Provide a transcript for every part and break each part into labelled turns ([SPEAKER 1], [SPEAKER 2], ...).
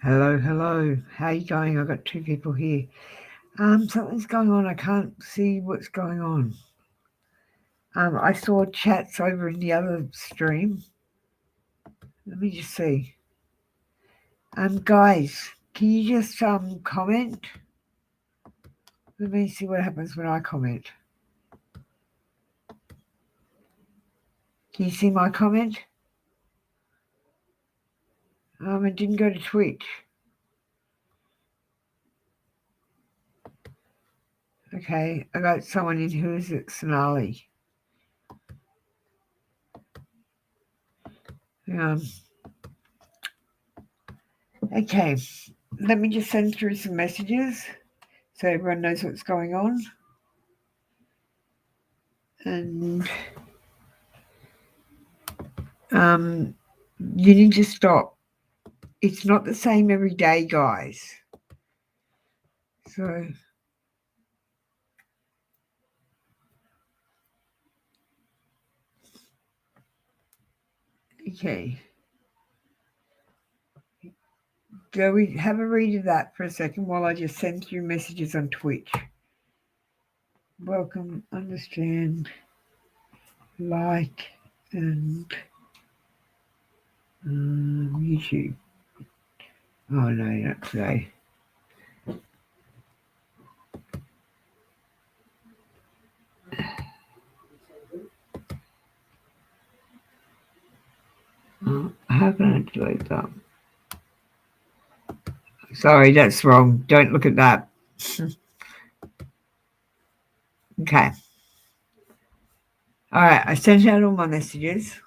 [SPEAKER 1] Hello, hello. How are you going? I've got two people here. Something's going on. I can't see what's going on. I saw chats over in the other stream. Let me just see. Guys, can you just comment? Let me see what happens when I comment. Can you see my comment? It didn't go to Twitch. Okay, I got someone in. Who is it? Sonali. Okay, let me just send through some messages so everyone knows what's going on. And you need to stop. It's not the same every day, guys. So, okay. Go have a read of that for a second while I just send through messages on Twitch. Welcome, understand, like, and YouTube. Oh, no, not today. How can I delete that? Sorry, that's wrong. Don't look at that. Okay. All right, I sent out all my messages.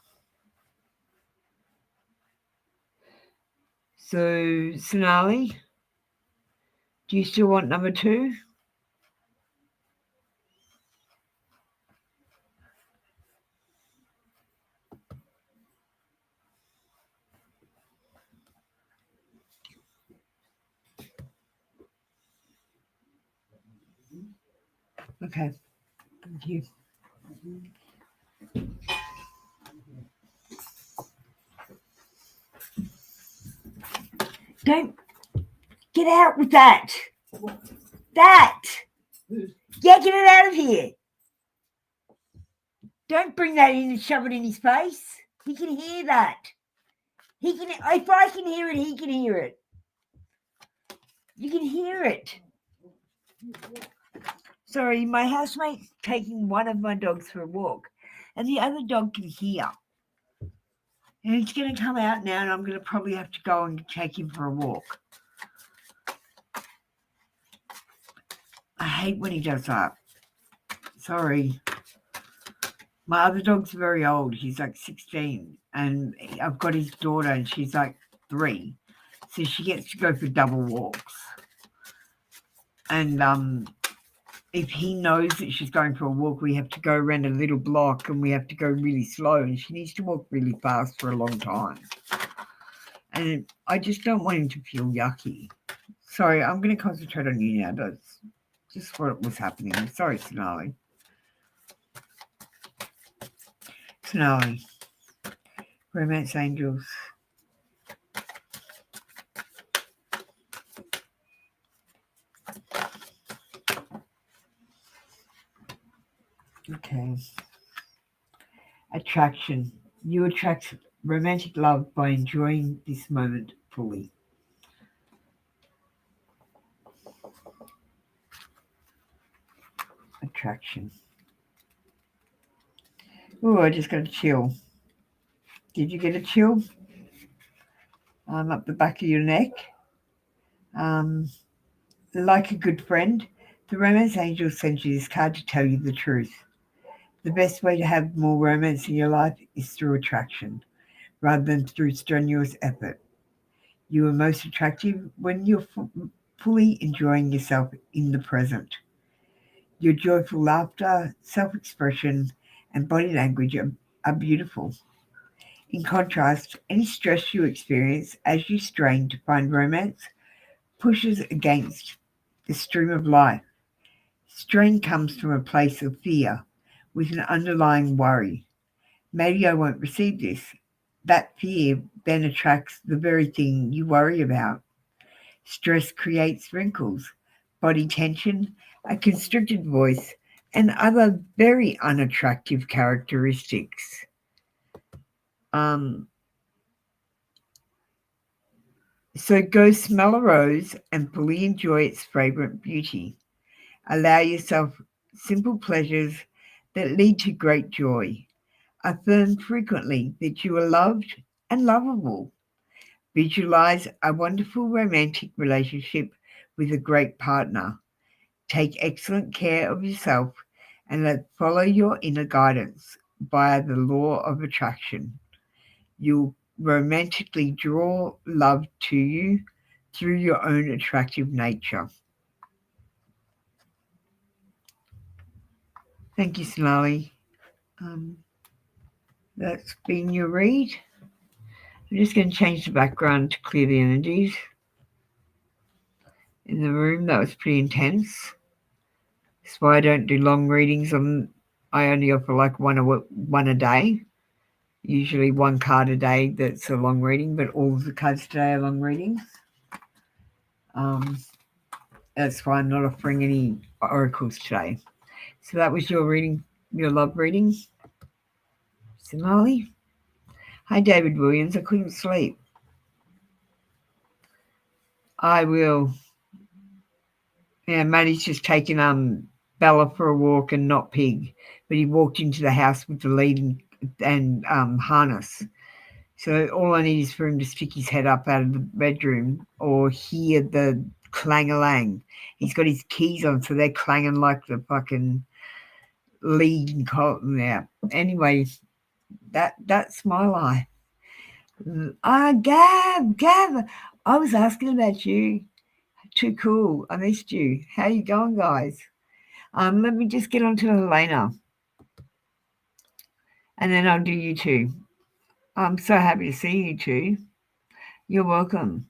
[SPEAKER 1] So, Sonali, do you still want number 2? Okay, thank you. Don't get out with that. Yeah, get it out of here. Don't bring that in and shove it in his face. He can hear that. If I can hear it, he can hear it. You can hear it. Sorry, my housemate's taking one of my dogs for a walk, and the other dog can hear. And he's going to come out now, and I'm going to probably have to go and take him for a walk. I hate when he does that. Sorry. My other dog's very old. He's like 16, and I've got his daughter, and she's like 3. So she gets to go for double walks. And if he knows that she's going for a walk, we have to go around a little block, and we have to go really slow, and she needs to walk really fast for a long time. And I just don't want him to feel yucky. Sorry, I'm going to concentrate on you now. That's just what was happening. Sorry, Sonali. Sonali. Romance Angels. Okay. Attraction. You attract romantic love by enjoying this moment fully. Attraction. Oh, I just got a chill. Did you get a chill? Up the back of your neck. Like a good friend, the romance angel sends you this card to tell you the truth. The best way to have more romance in your life is through attraction, rather than through strenuous effort. You are most attractive when you're fully enjoying yourself in the present. Your joyful laughter, self-expression, and body language are beautiful. In contrast, any stress you experience as you strain to find romance pushes against the stream of life. Strain comes from a place of fear with an underlying worry. Maybe I won't receive this. That fear then attracts the very thing you worry about. Stress creates wrinkles, body tension, a constricted voice, and other very unattractive characteristics. So go smell a rose and fully enjoy its fragrant beauty. Allow yourself simple pleasures that lead to great joy. Affirm frequently that you are loved and lovable. Visualize a wonderful romantic relationship with a great partner. Take excellent care of yourself and follow your inner guidance via the law of attraction. You'll romantically draw love to you through your own attractive nature. Thank you, Sonali. That's been your read. I'm just going to change the background to clear the energies in the room. That was pretty intense. That's why I don't do long readings. I only offer like one a day. Usually one card a day that's a long reading, but all of the cards today are long readings. That's why I'm not offering any oracles today. So that was your reading, your love reading, Sonali. Hi, David Williams. I couldn't sleep. I will. Yeah, Maddie's just taken Bella for a walk and not Pig, but he walked into the house with the lead and harness. So all I need is for him to stick his head up out of the bedroom or hear the clang-a-lang. He's got his keys on, so they're clanging like the fucking lead and cotton there. Anyway, that's my life. Gav, I was asking about you. Too cool. I missed you. How you going, guys? Let me just get on to Helena. And then I'll do you two. I'm so happy to see you two. You're welcome.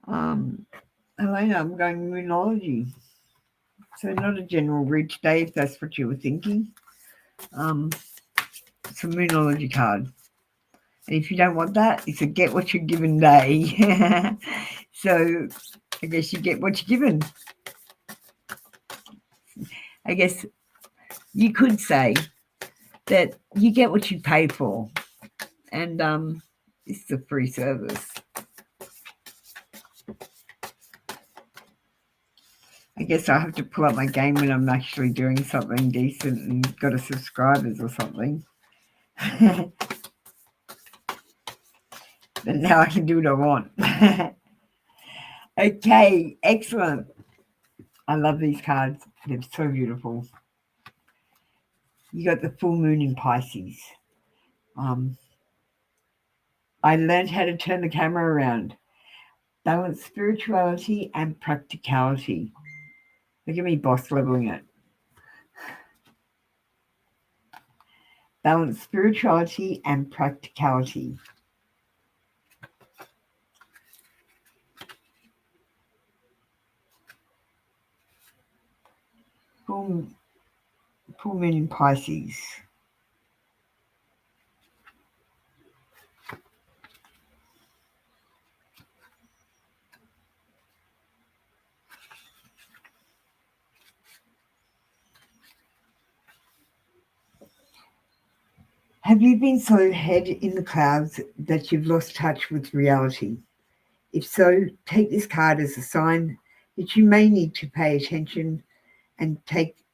[SPEAKER 1] Helena, I'm going Moonology. So not a general read today, if that's what you were thinking. It's a Moonology card. And if you don't want that, it's a get what you're given day. So I guess you get what you're given. I guess you could say that you get what you pay for. And this is a free service. I guess I have to pull up my game when I'm actually doing something decent and got a subscribers or something. But now I can do what I want. Okay, excellent. I love these cards. They're so beautiful. You got the full moon in Pisces. I learned how to turn the camera around. Balance spirituality and practicality. Look at me boss leveling it. Balance spirituality and practicality. Full moon in Pisces. Have you been so head in the clouds that you've lost touch with reality? If so, take this card as a sign that you may need to pay attention and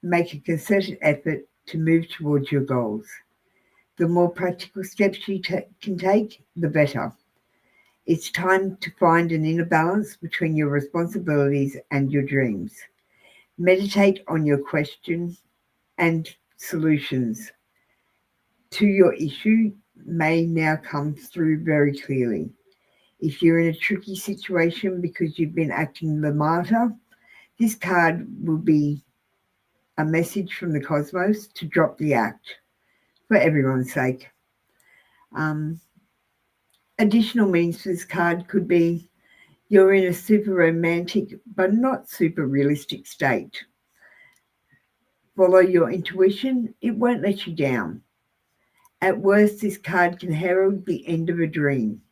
[SPEAKER 1] make a concerted effort to move towards your goals. The more practical steps you can take, the better. It's time to find an inner balance between your responsibilities and your dreams. Meditate on your question and solutions to your issue may now come through very clearly. If you're in a tricky situation because you've been acting the martyr, this card will be a message from the cosmos to drop the act for everyone's sake. Additional meanings for this card could be you're in a super romantic but not super realistic state. Follow your intuition, it won't let you down. At worst, this card can herald the end of a dream.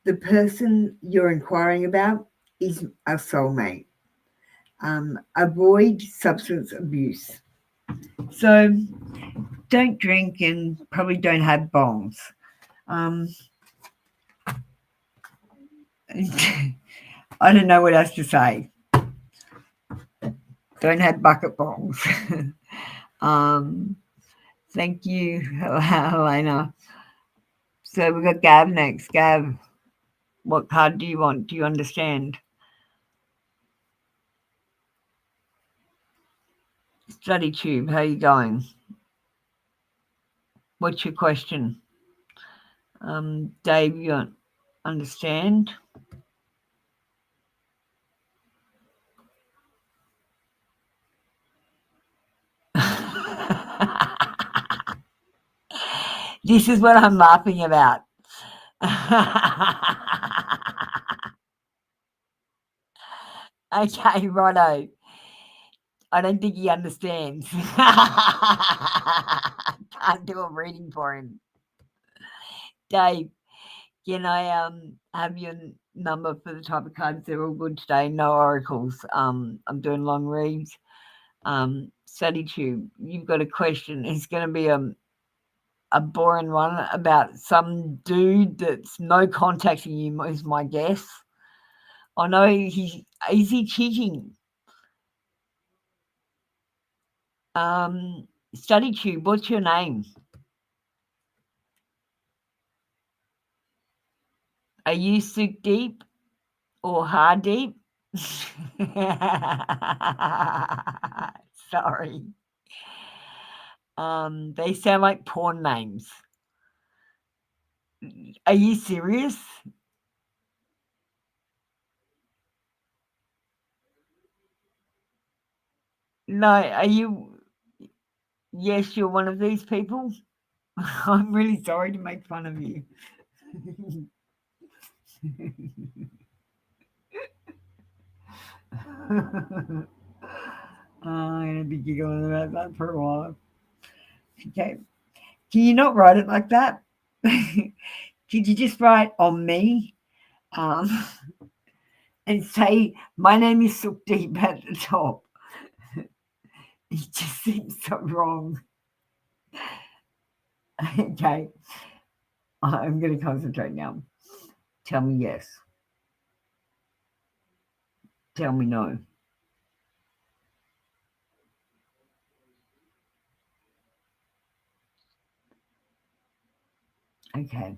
[SPEAKER 1] The person you're inquiring about is a soulmate. Avoid substance abuse. So don't drink and probably don't have bongs. I don't know what else to say. Don't have bucket bongs. Thank you, Helena. So we've got Gav next. Gav, what card do you want? Do you understand? Study Tube, how are you going? What's your question? Dave, you understand? This is what I'm laughing about. Okay, righto. I don't think he understands. Can't do a reading for him. Dave, can I have your number for the type of cards? They're all good today. No oracles. I'm doing long reads. Study Tube, you've got a question. It's going to be a boring one about some dude that's no contacting you is my guess. I know is he cheating? Study Tube, what's your name? Are you Souk Deep or Hard Deep? Sorry. They sound like porn names. Are you serious? No, are you? Yes, you're one of these people. I'm really sorry to make fun of you. I'm going to be giggling about that for a while. Okay. Can you not write it like that? Did you just write on me and say, my name is Sukdeep at the top? It just seems so wrong. Okay. I'm going to concentrate now. Tell me yes. Tell me no. Okay.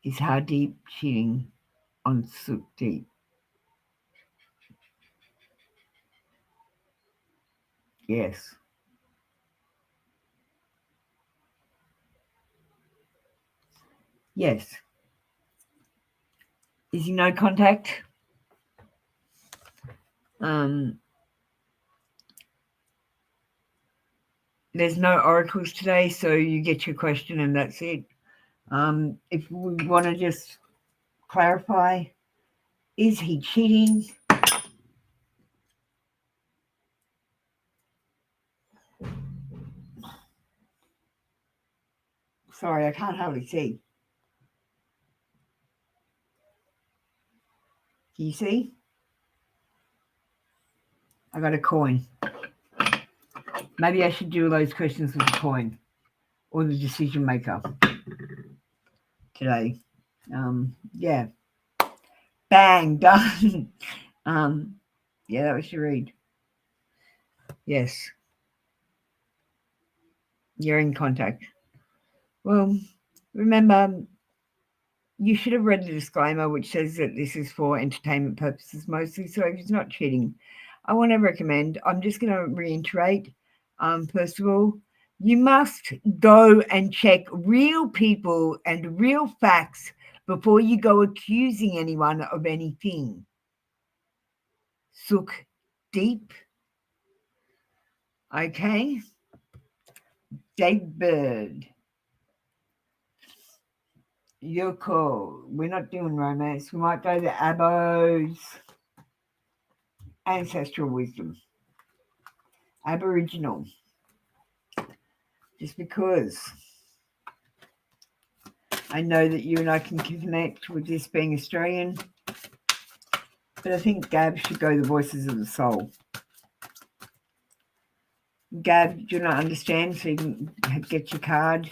[SPEAKER 1] Is Hardeep cheating on Sukdeep? Yes. Yes. Is he no contact? There's no oracles today, so you get your question and that's it. If we want to just clarify, is he cheating? Sorry, I can't hardly see. Can you see? I got a coin. Maybe I should do those questions with the coin or the decision maker today. Yeah. Bang, done. Yeah, that was your read. Yes. You're in contact. Well, remember, you should have read the disclaimer, which says that this is for entertainment purposes mostly. So if it's not cheating, I want to recommend, I'm just going to reiterate, first of all, you must go and check real people and real facts before you go accusing anyone of anything. Sook deep. Okay. Daybird. You're cool. We're not doing romance. We might go to Abbo's ancestral wisdom. Aboriginal. Just because I know that you and I can connect with this being Australian, but I think Gab should go the voices of the soul. Gab, do you not understand? So you can get your card.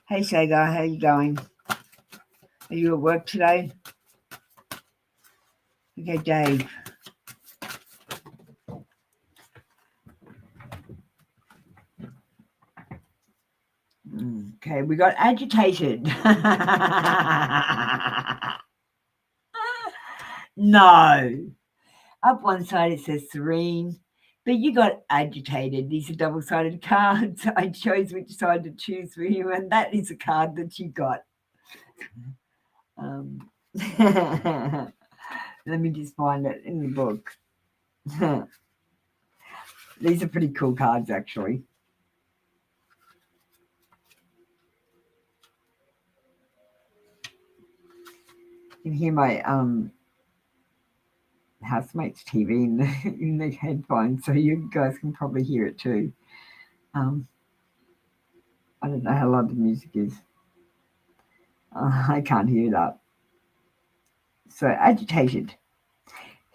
[SPEAKER 1] Hey, Sagar, how you going? Are you at work today? Okay, Dave. Okay, we got agitated. No. Up one side it says serene, but you got agitated. These are double-sided cards. I chose which side to choose for you, and that is a card that you got. Let me just find it in the book. These are pretty cool cards, actually. You can hear my housemate's TV in the headphones, so you guys can probably hear it too. I don't know how loud the music is. I can't hear that. So agitated.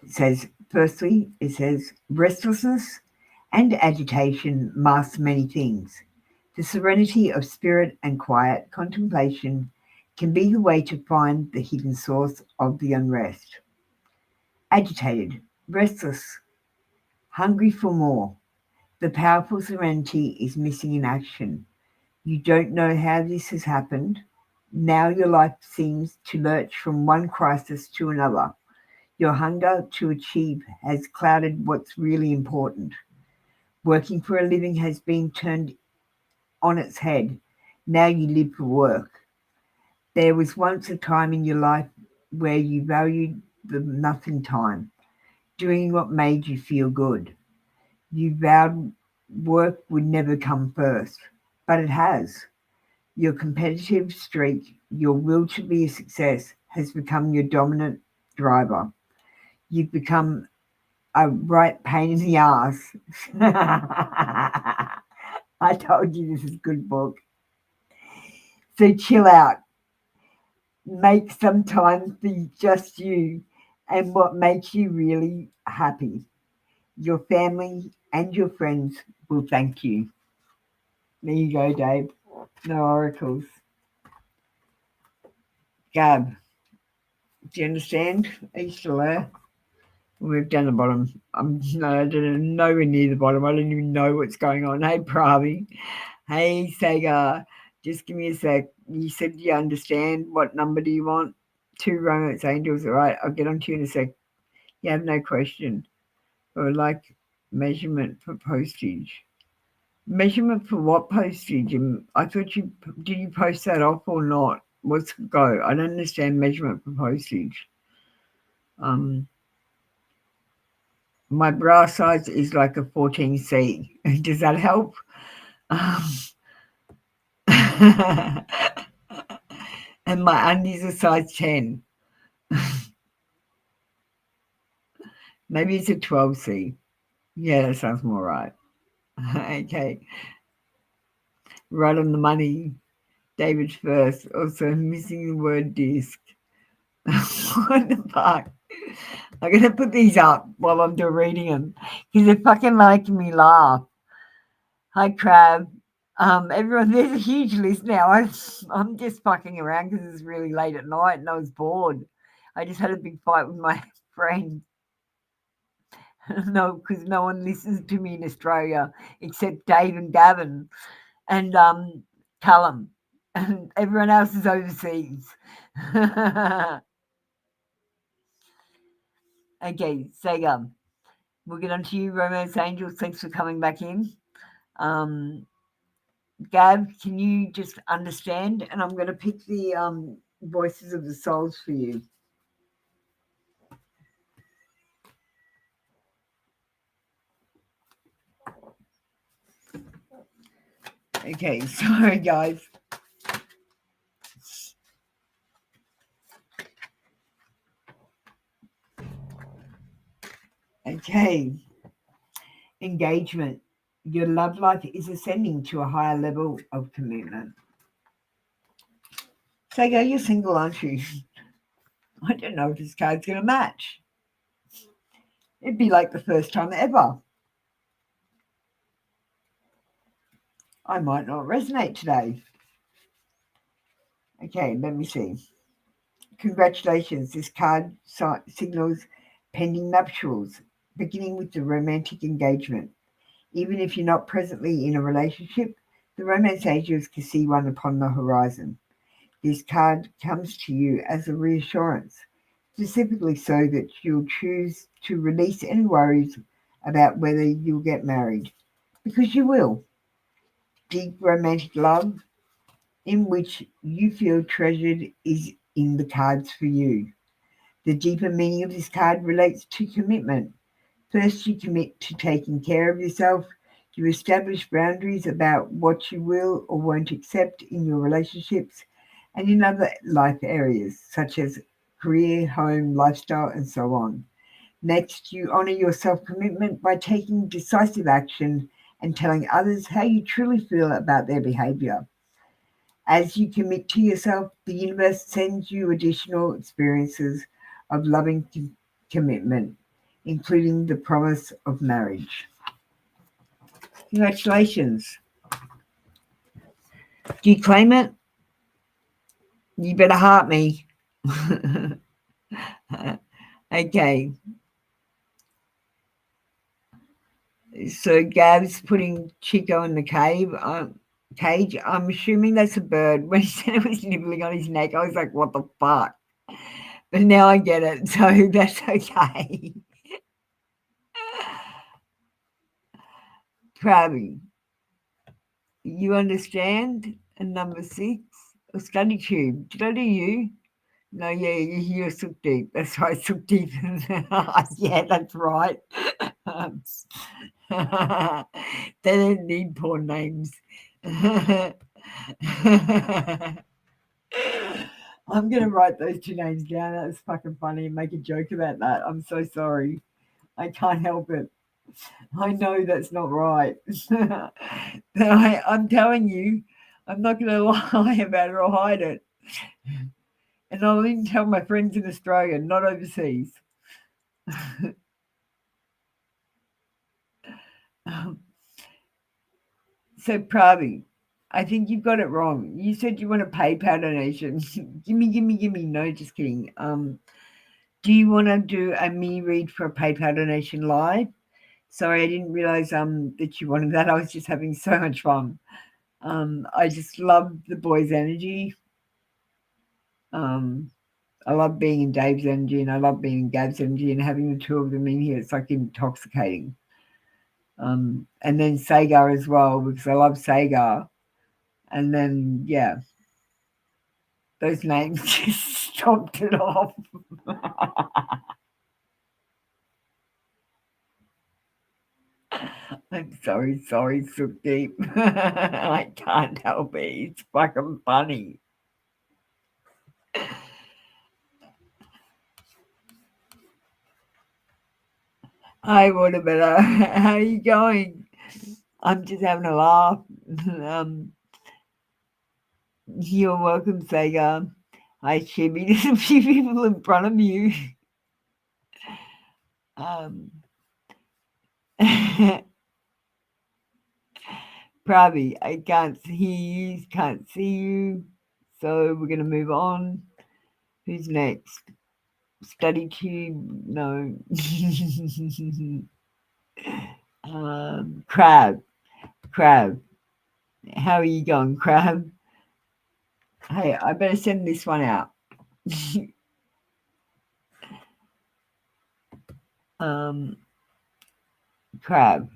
[SPEAKER 1] It says, firstly, it says restlessness and agitation mask many things. The serenity of spirit and quiet contemplation can be the way to find the hidden source of the unrest. Agitated, restless, hungry for more. The powerful serenity is missing in action. You don't know how this has happened. Now your life seems to lurch from one crisis to another. Your hunger to achieve has clouded what's really important. Working for a living has been turned on its head. Now you live for work. There was once a time in your life where you valued the nothing time, doing what made you feel good. You vowed work would never come first, but it has. Your competitive streak, your will to be a success, has become your dominant driver. You've become a right pain in the ass. I told you this is a good book. So chill out. Make some time for just you and what makes you really happy. Your family and your friends will thank you. There you go, Dave. No oracles. Gab, do you understand? Are you still there? We've done the bottom. I'm nowhere near the bottom. I don't even know what's going on. Hey, Pravi. Hey, Sagar. Just give me a sec. You said you understand. What number do you want? 2 romance angels. All right, I'll get on to you in a sec. You have no question. Or like measurement for postage. Measurement for what postage? I thought did you post that off or not? What's go? I don't understand measurement for postage. My bra size is like a 14C. Does that help? And my undies are size 10. Maybe it's a 12C. Yeah, that sounds more right. Okay. Right on the money. David first. Also missing the word disc. What the fuck? I'm going to put these up while I'm reading them because they're fucking making me laugh. Hi, Crab. Everyone, there's a huge list now. I'm just fucking around because it's really late at night and I was bored. I just had a big fight with my friend. No, because no one listens to me in Australia except Dave and Gavin and Callum, and everyone else is overseas. Okay, Sega, we'll get on to you, Romance Angels. Thanks for coming back in. Gab, can you just understand? And I'm going to pick the voices of the souls for you. Okay, sorry, guys. Okay, engagement. Your love life is ascending to a higher level of commitment. Sega, you're single, aren't you? I don't know if this card's going to match. It'd be like the first time ever. I might not resonate today. Okay, let me see. Congratulations. This card signals pending nuptials, beginning with the romantic engagement. Even if you're not presently in a relationship, the romance angels can see one upon the horizon. This card comes to you as a reassurance, specifically so that you'll choose to release any worries about whether you'll get married, because you will. Deep romantic love in which you feel treasured is in the cards for you. The deeper meaning of this card relates to commitment. First, you commit to taking care of yourself. You establish boundaries about what you will or won't accept in your relationships and in other life areas, such as career, home, lifestyle, and so on. Next, you honor your self-commitment by taking decisive action and telling others how you truly feel about their behavior. As you commit to yourself, the universe sends you additional experiences of loving commitment, including the promise of marriage. Congratulations. Do you claim it? You better heart me. Okay. So Gab's putting Chico in the cage. I'm assuming that's a bird. When he said it was nibbling on his neck, I was like, what the fuck? But now I get it, so that's okay. Krabby, you understand? And number 6, a study tube. Did I do you? No, yeah, you're so deep. That's right, so deep. Yeah, that's right. They don't need porn names. I'm going to write those 2 names down. That's fucking funny and make a joke about that. I'm so sorry. I can't help it. I know that's not right. I'm telling you, I'm not going to lie about it or hide it. And I'll even tell my friends in Australia, not overseas. So, Pravi, I think you've got it wrong. You said you want a PayPal donation. gimme. No, just kidding. Do you want to do a me read for a PayPal donation live? Sorry, I didn't realize that you wanted that. I was just having so much fun. I just love the boys' energy. I love being in Dave's energy and I love being in Gab's energy, and having the 2 of them in here, it's like intoxicating. And then Sagar as well, because I love Sagar. And then, yeah, those names just stopped it off. I'm sorry, Sukhdeep. I can't help it. It's fucking funny. Hi, Waterbetter. How are you going? I'm just having a laugh. You're welcome, Sagar. Hi, Chibi. There's a few people in front of you. Pravi, I can't hear you, can't see you. So we're going to move on. Who's next? Study tube? No. Crab. Crab. How are you going, Crab? Hey, I better send this one out. Crab.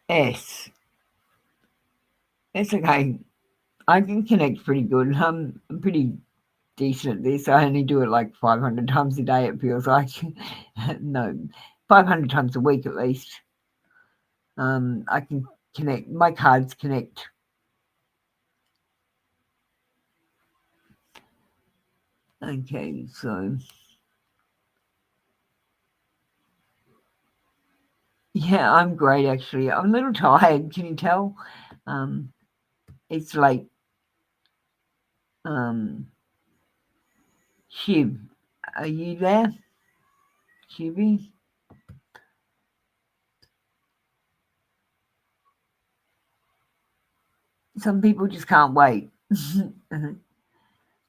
[SPEAKER 1] S. It's okay. I can connect pretty good. I'm pretty decent at this. I only do it like 500 times a day, it feels like. No, 500 times a week at least. I can connect. My cards connect. Okay, so yeah, I'm great actually. I'm a little tired. Can you tell? It's late. Shiv, are you there? Shivy? Some people just can't wait. And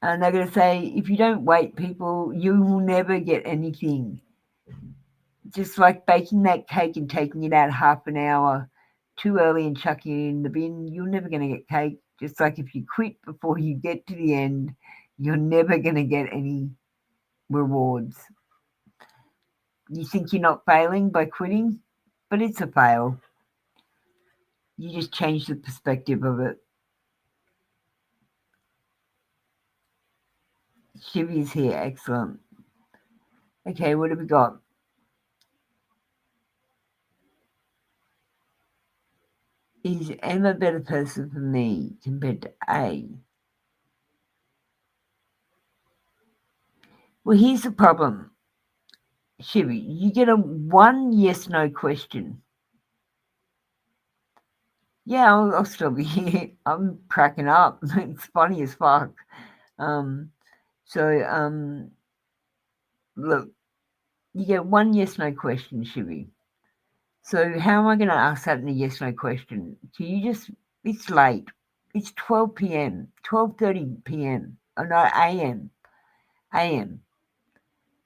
[SPEAKER 1] they're going to say, if you don't wait, people, you will never get anything. Just like baking that cake and taking it out half an hour too early and chucking it in the bin, you're never going to get cake. Just like if you quit before you get to the end, you're never going to get any rewards. You think you're not failing by quitting, but it's a fail. You just change the perspective of it. Shivy's here, excellent. Okay, what have we got? Is M a better person for me compared to A? Well, here's the problem. Shivy, you get a one yes/no question. Yeah, I'll still be here. I'm cracking up. It's funny as fuck. So, look, you get one yes/no question, Shivy. So how am I going to ask that in a yes/no question? Can you just? It's late. It's 12 p.m. 12:30 p.m. Oh no, a.m. a.m.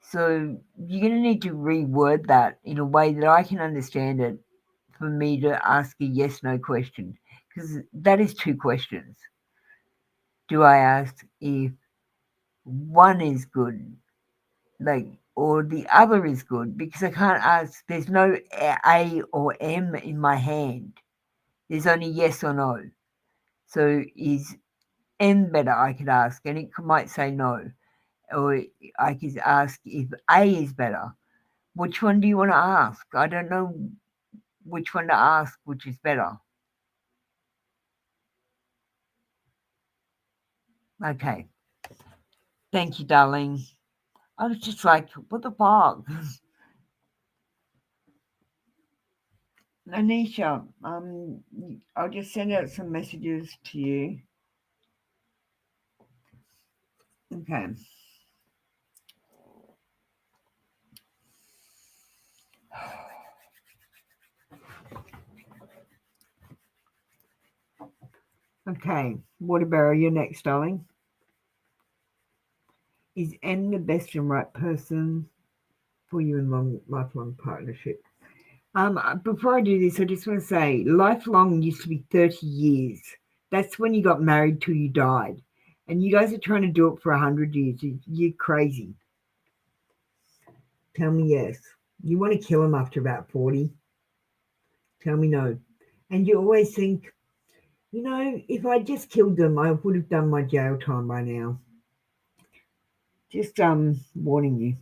[SPEAKER 1] So you're going to need to reword that in a way that I can understand it for me to ask a yes/no question, because that is two questions. Do I ask if one is good, like, or the other is good? Because I can't ask. There's no A or M in my hand. There's only yes or no. So is M better? I could ask, and it might say no, or I could ask if A is better. Which one do you want to ask? I don't know which one to ask, which is better. Okay. Thank you, darling. I was just like, what the fuck? Anisha, I'll just send out some messages to you. Okay. Okay. Waterbarrow, you're next, darling. Is N the best and right person for you in lifelong partnership? Before I do this, I just want to say lifelong used to be 30 years. That's when you got married till you died. And you guys are trying to do it for 100 years. You're crazy. Tell me yes. You want to kill them after about 40? Tell me no. And you always think, if I just killed them, I would have done my jail time by now. Just warning you.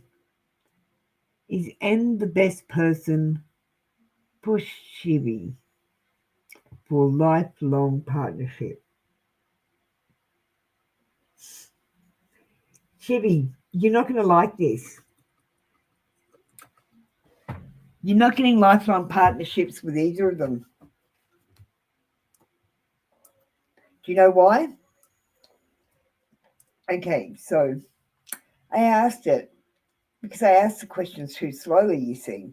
[SPEAKER 1] Is N the best person for Shivy for lifelong partnership? Shivy, you're not going to like this. You're not getting lifelong partnerships with either of them. Do you know why? Okay, so I asked it because I asked the questions too slowly, you see.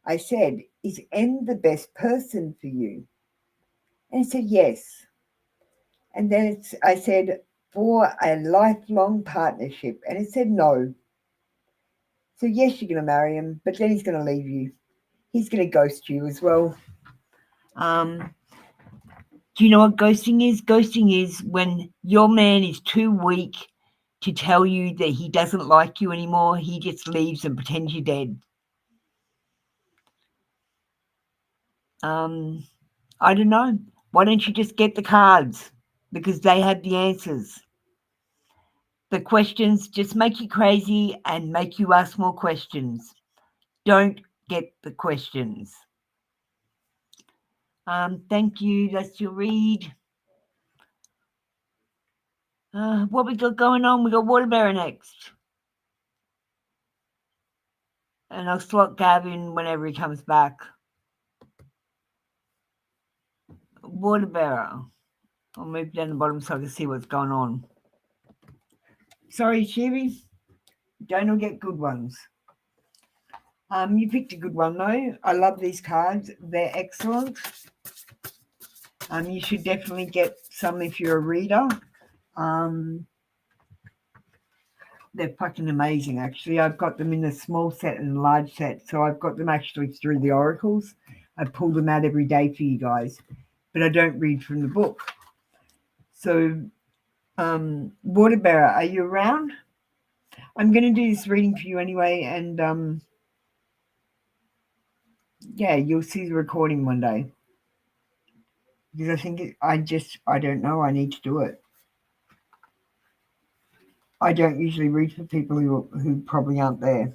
[SPEAKER 1] I said, is M the best person for you? And it said yes. And then I said, for a lifelong partnership. And it said no. So yes, you're going to marry him, but then he's going to leave you. He's going to ghost you as well. Do you know what ghosting is? Ghosting is when your man is too weak to tell you that he doesn't like you anymore. He just leaves and pretends you're dead. I don't know. Why don't you just get the cards? Because they have the answers. The questions just make you crazy and make you ask more questions. Don't get the questions. Thank you. That's your read. What we got going on? We got Waterbearer next. And I'll slot Gavin whenever he comes back. Waterbearer. I'll move down the bottom so I can see what's going on. Sorry, Sherry. Don't get good ones. You picked a good one though. I love these cards. They're excellent. You should definitely get some if you're a reader. They're fucking amazing, actually. I've got them in a small set and a large set, so I've got them actually through the oracles. I pull them out every day for you guys, but I don't read from the book. So, Waterbearer, are you around? I'm going to do this reading for you anyway, and yeah, you'll see the recording one day. Because I think I don't know, I need to do it. I don't usually read for people who probably aren't there.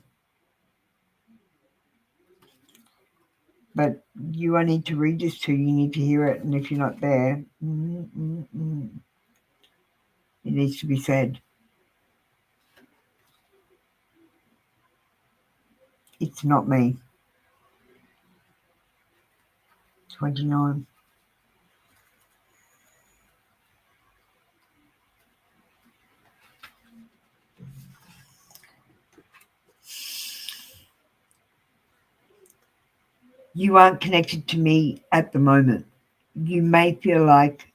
[SPEAKER 1] But I need to read this to you. You need to hear it. And if you're not there, it needs to be said. It's not me. 29. You aren't connected to me at the moment. You may feel like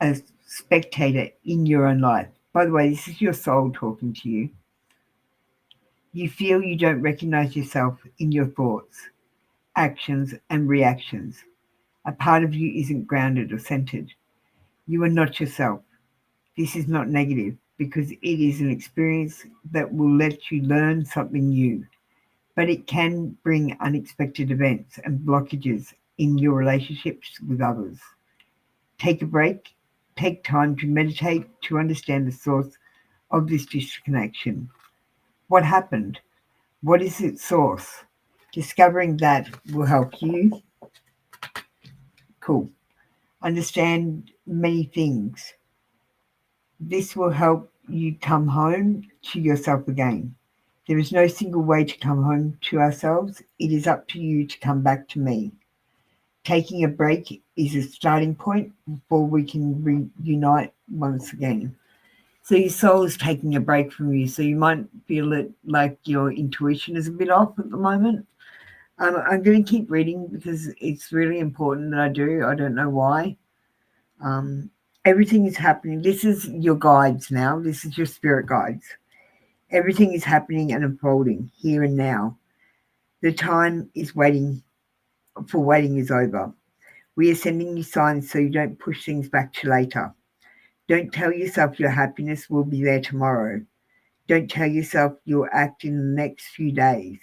[SPEAKER 1] a spectator in your own life. By the way, this is your soul talking to you. You feel you don't recognize yourself in your thoughts, actions, and reactions. A part of you isn't grounded or centered. You are not yourself. This is not negative because it is an experience that will let you learn something new. But it can bring unexpected events and blockages in your relationships with others. Take a break. Take time to meditate to understand the source of this disconnection. What happened? What is its source? Discovering that will help you. Cool. Understand many things. This will help you come home to yourself again. There is no single way to come home to ourselves. It is up to you to come back to me. Taking a break is a starting point before we can reunite once again. So your soul is taking a break from you. So you might feel it like your intuition is a bit off at the moment. I'm going to keep reading because it's really important that I do. I don't know why. Everything is happening. This is your guides now. This is your spirit guides. Everything is happening and unfolding here and now. The time is waiting is over. We are sending you signs so you don't push things back to later. Don't tell yourself your happiness will be there tomorrow. Don't tell yourself you'll act in the next few days.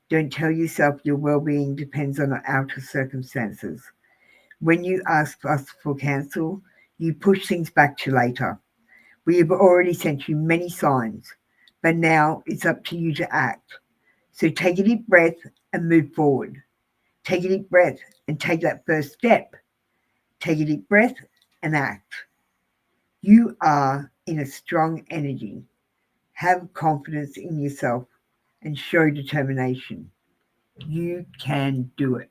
[SPEAKER 1] Don't tell yourself your well-being depends on outer circumstances. When you ask us for cancel, you push things back to later. We have already sent you many signs, but now it's up to you to act. So take a deep breath and move forward. Take a deep breath and take that first step. Take a deep breath and act. You are in a strong energy. Have confidence in yourself and show determination. You can do it.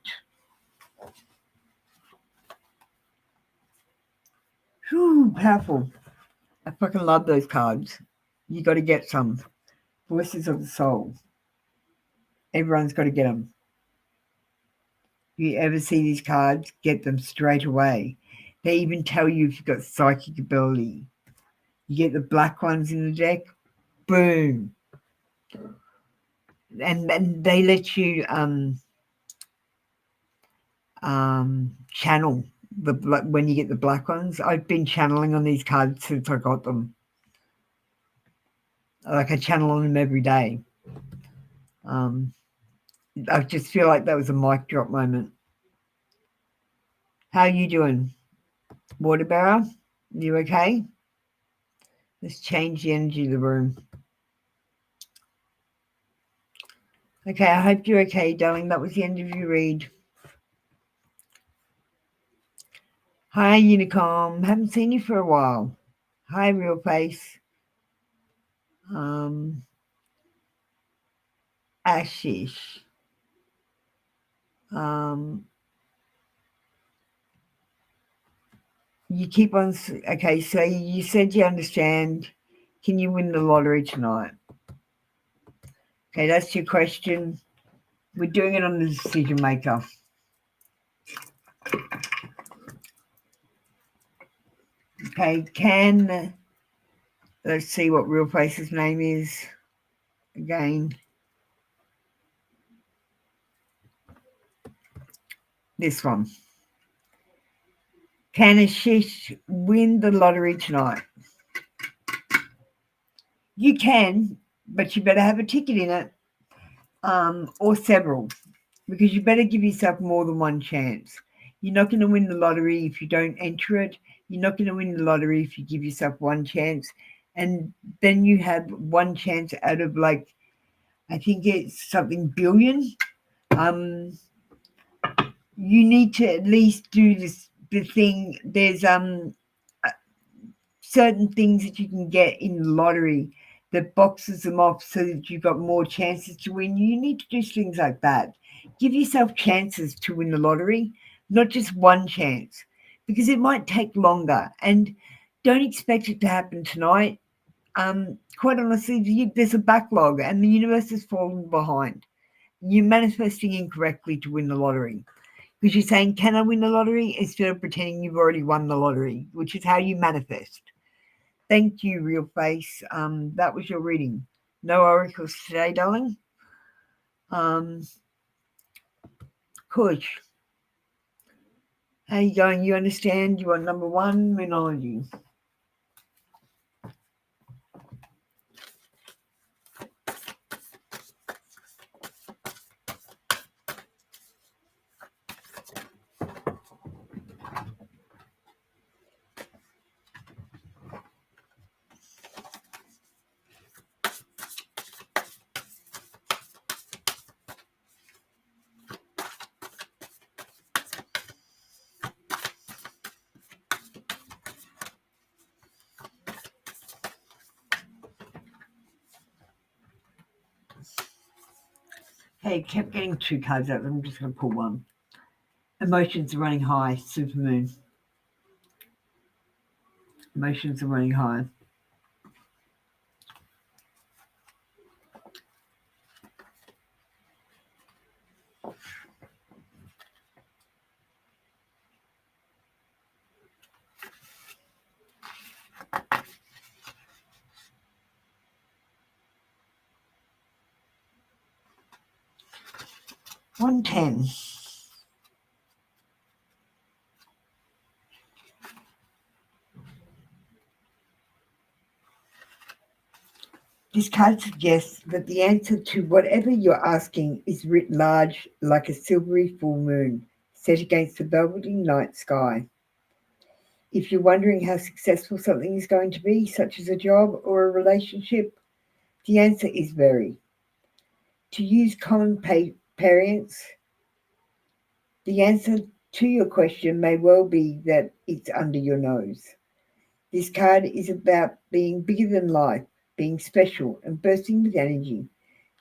[SPEAKER 1] Whew, powerful. I fucking love those cards. You got to get some. Voices of the soul. Everyone's got to get them. If you ever see these cards, get them straight away. They even tell you if you've got psychic ability. You get the black ones in the deck, boom. And they let you channel when you get the black ones. I've been channeling on these cards since I got them. Like I channel on them every day. I just feel like that was a mic drop moment. How are you doing? Water bearer, you okay? Let's change the energy of the room. Okay, I hope you're okay, darling. That was the end of your read. Hi, Unicorn. Haven't seen you for a while. Hi, Real Face. Ashish. You keep on... Okay, so you said you understand. Can you win the lottery tonight? Okay, that's your question. We're doing it on the decision maker. Okay, let's see what Real Face's name is again. This one. Can Ashish win the lottery tonight? You can, but you better have a ticket in it, or several, because you better give yourself more than one chance. You're not going to win the lottery if you don't enter it. You're not going to win the lottery if you give yourself one chance. And then you have one chance out of, like, I think it's something billion. You need to at least do the thing. There's certain things that you can get in the lottery that boxes them off so that you've got more chances to win. You need to do things like that. Give yourself chances to win the lottery, not just one chance, because it might take longer. And don't expect it to happen tonight. Quite honestly, there's a backlog and the universe is falling behind. You're manifesting incorrectly to win the lottery, because you're saying, can I win the lottery? Instead of pretending you've already won the lottery, which is how you manifest. Thank you, Real Face. That was your reading. No oracles today, darling. Kush, how you going? You understand? You are number one, Moonology. Hey, kept getting two cards out. I'm just going to pull one. Emotions are running high. Supermoon. Emotions are running high. $110. This card suggests that the answer to whatever you're asking is writ large like a silvery full moon set against the velvety night sky. If you're wondering how successful something is going to be, such as a job or a relationship, the answer is very. To use common parlance, the answer to your question may well be that it's under your nose. This card is about being bigger than life, being special and bursting with energy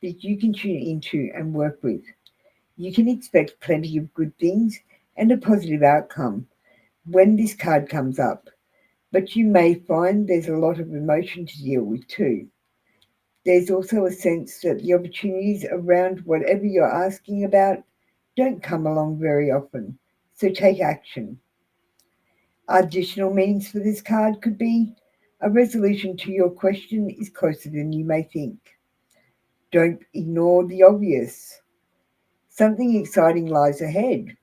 [SPEAKER 1] that you can tune into and work with. You can expect plenty of good things and a positive outcome when this card comes up, but you may find there's a lot of emotion to deal with too. There's also a sense that the opportunities around whatever you're asking about don't come along very often, so take action. Additional meanings for this card could be a resolution to your question is closer than you may think. Don't ignore the obvious. Something exciting lies ahead.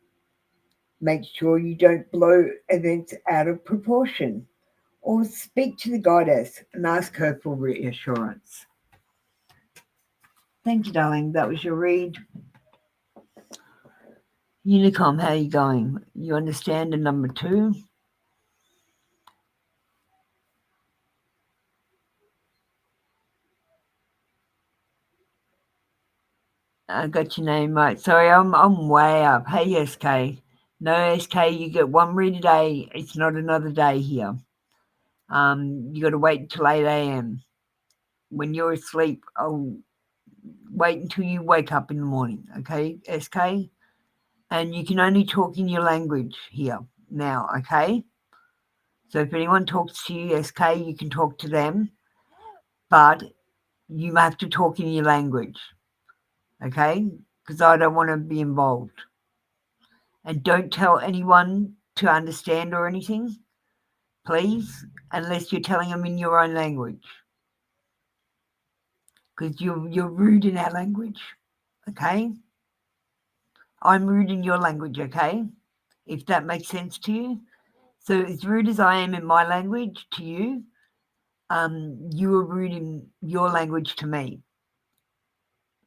[SPEAKER 1] Make sure you don't blow events out of proportion. Or speak to the goddess and ask her for reassurance. Thank you, darling. That was your read. Unicom, how are you going? You understand the number 2? I got your name right. Sorry, I'm way up. Hey, SK. No, SK, you get one read a day. It's not another day here. You got to wait until 8 a.m. When you're asleep, I'll wait until you wake up in the morning, okay, SK? And you can only talk in your language here now, okay? So if anyone talks to you, SK, you can talk to them, but you have to talk in your language, okay? Because I don't want to be involved. And don't tell anyone to understand or anything, please, unless you're telling them in your own language. Because you're rude in our language, okay? I'm rude in your language, okay? If that makes sense to you. So as rude as I am in my language to you, you are rude in your language to me.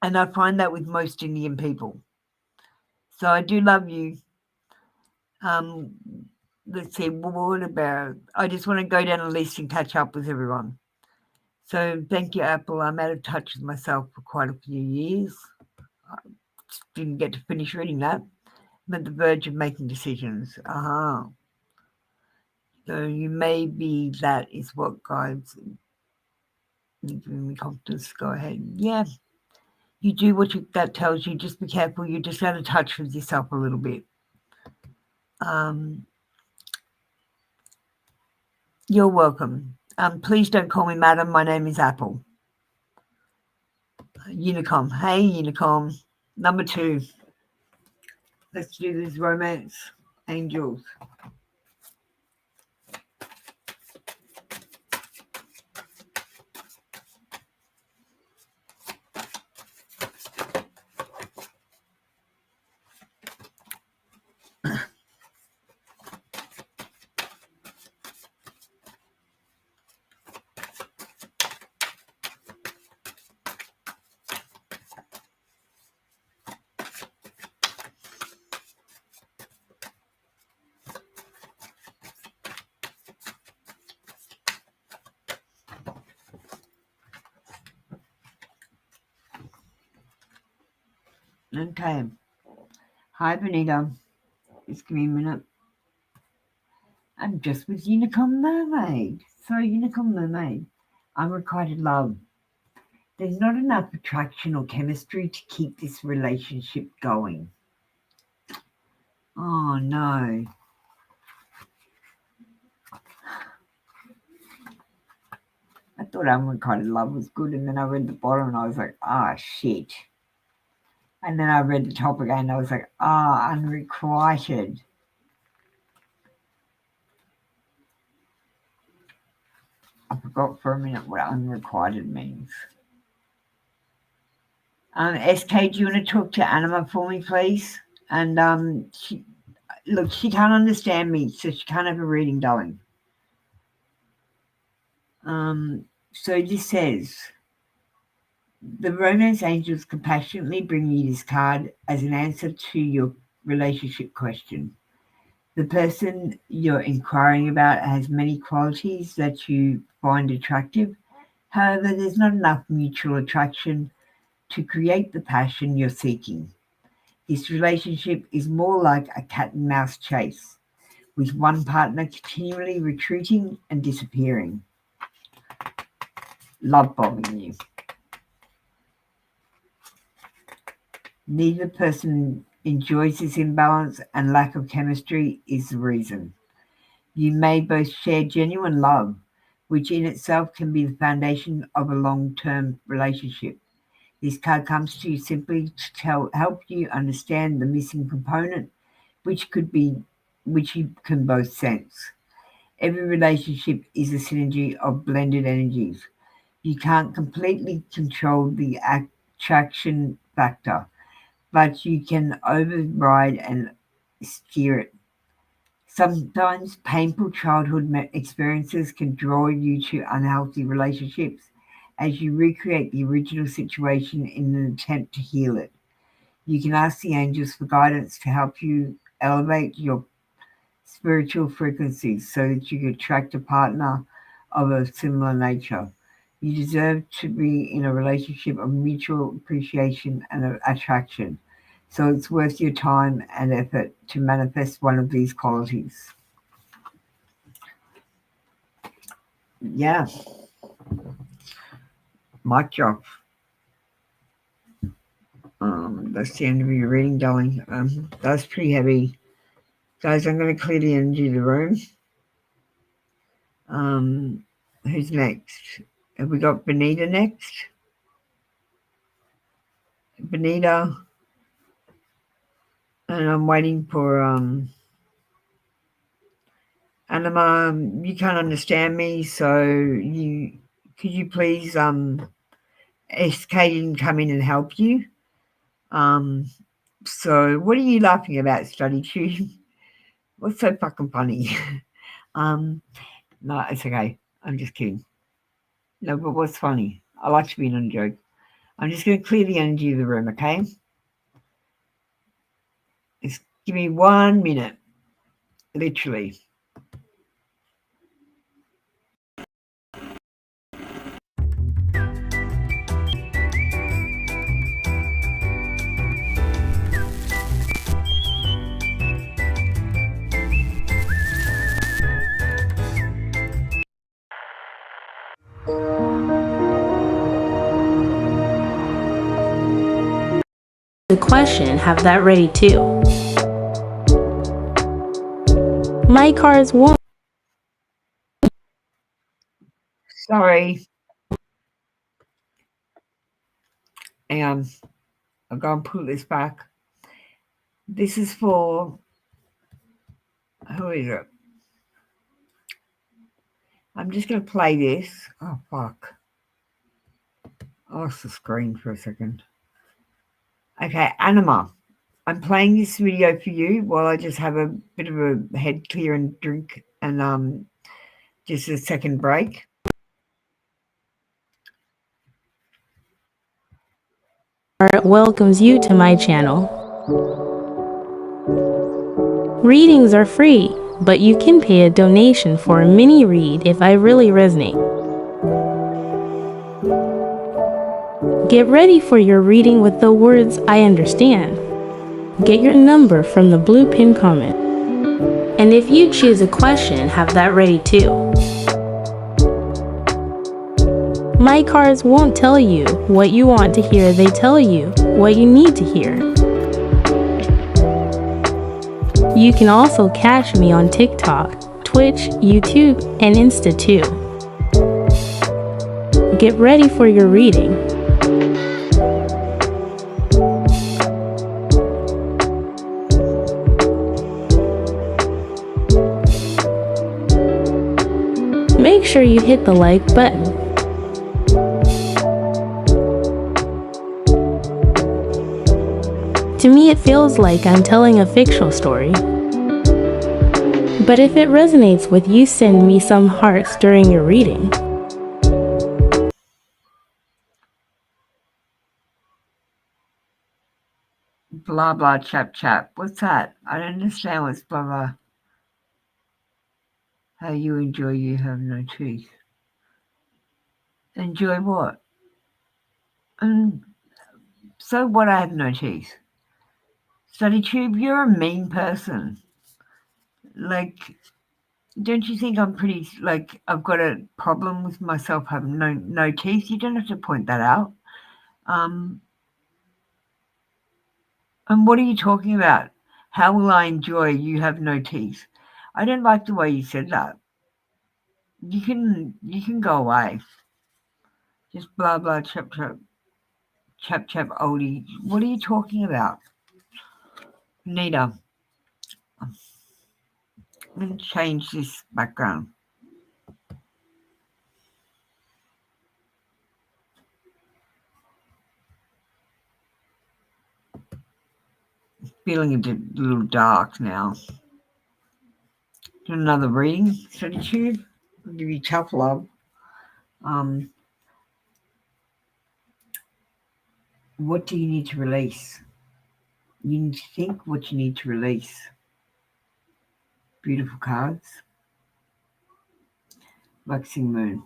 [SPEAKER 1] And I find that with most Indian people. So I do love you. Let's see, what about, I just want to go down a list and catch up with everyone. So thank you, Apple. I'm out of touch with myself for quite a few years. I didn't get to finish reading that. I'm at the verge of making decisions. So you may be, that is what guides giving me confidence. Go ahead. Yeah, you do what that tells you. Just be careful. You're just out of touch with yourself a little bit. You're welcome. Please don't call me madam. My name is Apple. Unicom. Hey, Unicom. Number 2. Let's do this romance. Angels. Okay. Hi, Benita. Just give me a minute. I'm just with Unicorn Mermaid. So, Unicorn Mermaid, unrequited love. There's not enough attraction or chemistry to keep this relationship going. Oh, no. I thought unrequited love was good, and then I read the bottom and I was like, shit. And then I read the top again and I was like, unrequited. I forgot for a minute what unrequited means. SK, do you want to talk to Anima for me, please? And she can't understand me, so she can't have a reading going. So this says, the romance angels compassionately bring you this card as an answer to your relationship question. The person you're inquiring about has many qualities that you find attractive. However, there's not enough mutual attraction to create the passion you're seeking. This relationship is more like a cat and mouse chase, with one partner continually retreating and disappearing. Love bombing you. Neither person enjoys this imbalance, and lack of chemistry is the reason. You may both share genuine love, which in itself can be the foundation of a long-term relationship. This card comes to you simply to help you understand the missing component, which you can both sense. Every relationship is a synergy of blended energies. You can't completely control the attraction factor, but you can override and steer it. Sometimes painful childhood experiences can draw you to unhealthy relationships as you recreate the original situation in an attempt to heal it. You can ask the angels for guidance to help you elevate your spiritual frequencies so that you can attract a partner of a similar nature. You deserve to be in a relationship of mutual appreciation and attraction. So it's worth your time and effort to manifest one of these qualities. Yeah, mic drop. That's the end of your reading, darling. That's pretty heavy. Guys, I'm going to clear the energy of the room. Who's next? Have we got Benita next? Benita. And I'm waiting for Anima. You can't understand me, so could you please SK didn't come in and help you. So what are you laughing about, Study Tube? What's so fucking funny? No, it's okay. I'm just kidding. No, but what's funny? I like to be on a joke. I'm just going to clear the energy of the room, okay? Just give me 1 minute, literally.
[SPEAKER 2] The question, have that ready too. My cards won't.
[SPEAKER 1] Sorry. Hang on. I'll go and pull this back. This is for, who is it? I'm just going to play this. Oh, fuck. I lost the screen for a second. Okay, Anima. I'm playing this video for you while I just have a bit of a head clear and drink and just a second break.
[SPEAKER 2] Welcomes you to my channel. Readings are free, but you can pay a donation for a mini read if I really resonate. Get ready for your reading with the words I understand. Get your number from the blue pin comment. And if you choose a question, have that ready too. My cards won't tell you what you want to hear, they tell you what you need to hear. You can also catch me on TikTok, Twitch, YouTube, and Insta too. Get ready for your reading. Make sure you hit the like button. To me, it feels like I'm telling a fictional story. But if it resonates with you, send me some hearts during your reading.
[SPEAKER 1] Blah, blah, chap, chap. What's that? I don't understand what's blah, blah. How you enjoy you have no teeth. Enjoy what? So what, I have no teeth? Study Tube, you're a mean person. Like, don't you think I'm pretty, like, I've got a problem with myself having no teeth? You don't have to point that out. And what are you talking about? How will I enjoy you have no teeth? I don't like the way you said that. You can go away. Just blah, blah, chap, chap. Chap oldie. What are you talking about? Nita, I'm going to change this background. Feeling a little dark now. Do another reading, Tube. I'll give you tough love. What do you need to release? You need to think what you need to release. Beautiful cards. Waxing moon.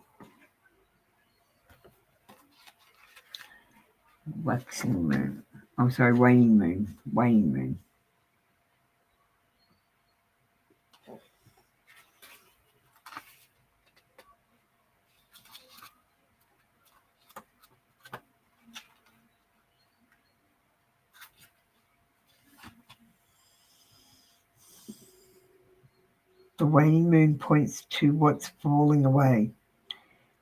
[SPEAKER 1] Waxing moon. Oh, sorry, waning moon. Waning moon. The waning moon points to what's falling away.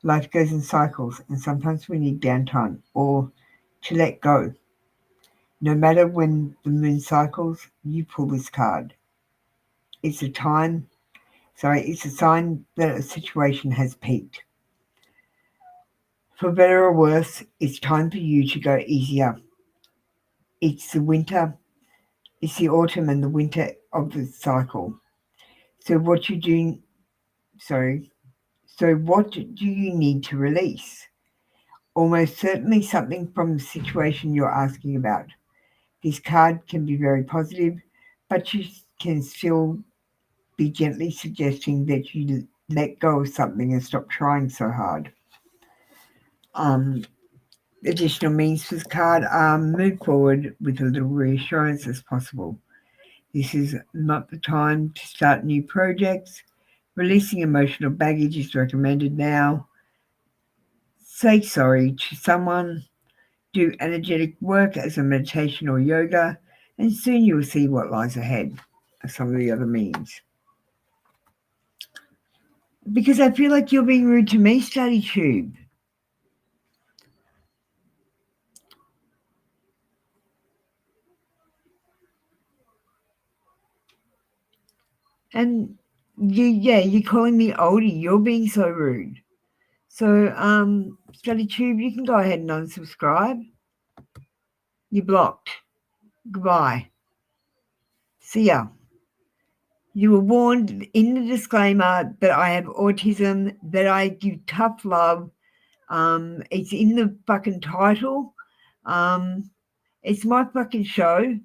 [SPEAKER 1] Life goes in cycles, and sometimes we need downtime or to let go. No matter when the moon cycles, you pull this card. It's a sign that a situation has peaked. For better or worse, it's time for you to go easier. It's the winter, it's the autumn and the winter of the cycle. So what do you need to release? Almost certainly something from the situation you're asking about. This card can be very positive, but you can still be gently suggesting that you let go of something and stop trying so hard. Additional means for this card are move forward with a little reassurance as possible. This is not the time to start new projects. Releasing emotional baggage is recommended now. Say sorry to someone. Do energetic work as a meditation or yoga, and soon you will see what lies ahead of some of the other means. Because I feel like you're being rude to me, Study Tube. And you're calling me oldie. You're being so rude. So, Study Tube, you can go ahead and unsubscribe. You're blocked. Goodbye. See ya. You were warned in the disclaimer that I have autism, that I give tough love. It's in the fucking title. It's my fucking show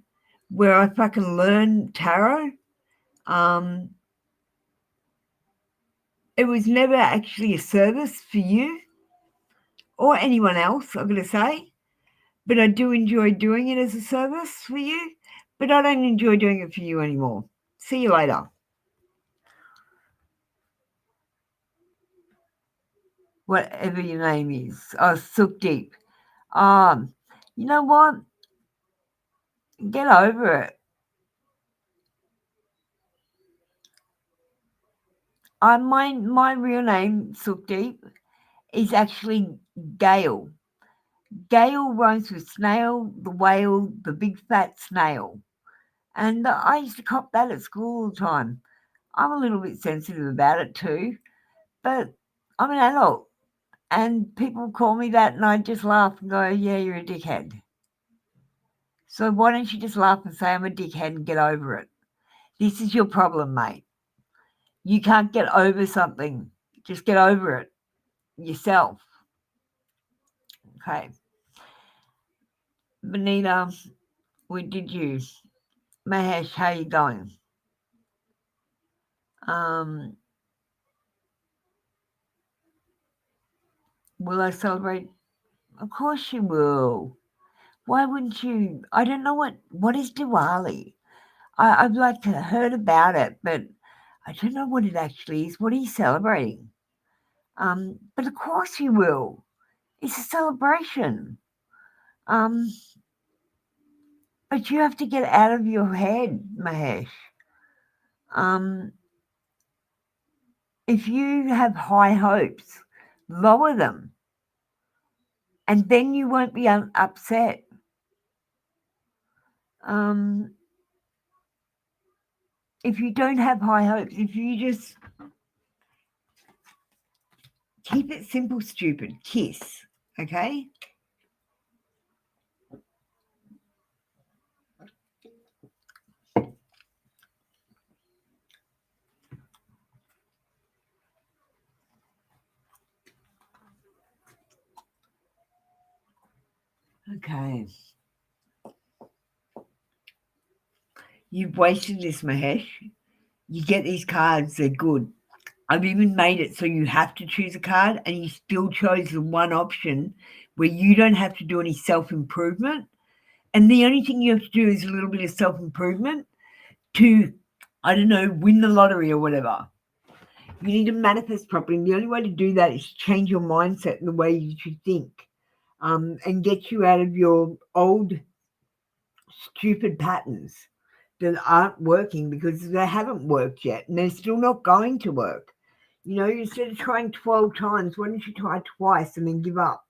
[SPEAKER 1] where I fucking learn tarot. It was never actually a service for you or anyone else, I'm going to say. But I do enjoy doing it as a service for you. But I don't enjoy doing it for you anymore. See you later. Whatever your name is. Oh, Sook Deep. You know what? Get over it. My real name, Sook Deep, is actually Gail. Gail rhymes with snail, the whale, the big fat snail. And I used to cop that at school all the time. I'm a little bit sensitive about it too, but I'm an adult. And people call me that and I just laugh and go, yeah, you're a dickhead. So why don't you just laugh and say I'm a dickhead and get over it? This is your problem, mate. You can't get over something. Just get over it yourself. Okay. Benita, we did you. Mahesh, how you going? Will I celebrate? Of course you will. Why wouldn't you? I don't know what is Diwali. I've like heard about it, but I don't know what it actually is. What are you celebrating? But of course you will. It's a celebration. But you have to get out of your head, Mahesh. If you have high hopes, lower them and then you won't be upset. If you don't have high hopes, if you just keep it simple, stupid, kiss, okay? Okay. You've wasted this, Mahesh. You get these cards, they're good. I've even made it so you have to choose a card, and you still chose the one option where you don't have to do any self-improvement. And the only thing you have to do is a little bit of self-improvement to, I don't know, win the lottery or whatever. You need to manifest properly. And the only way to do that is change your mindset and the way you should think, and get you out of your old stupid patterns that aren't working because they haven't worked yet and they're still not going to work. You know, instead of trying 12 times, why don't you try twice and then give up?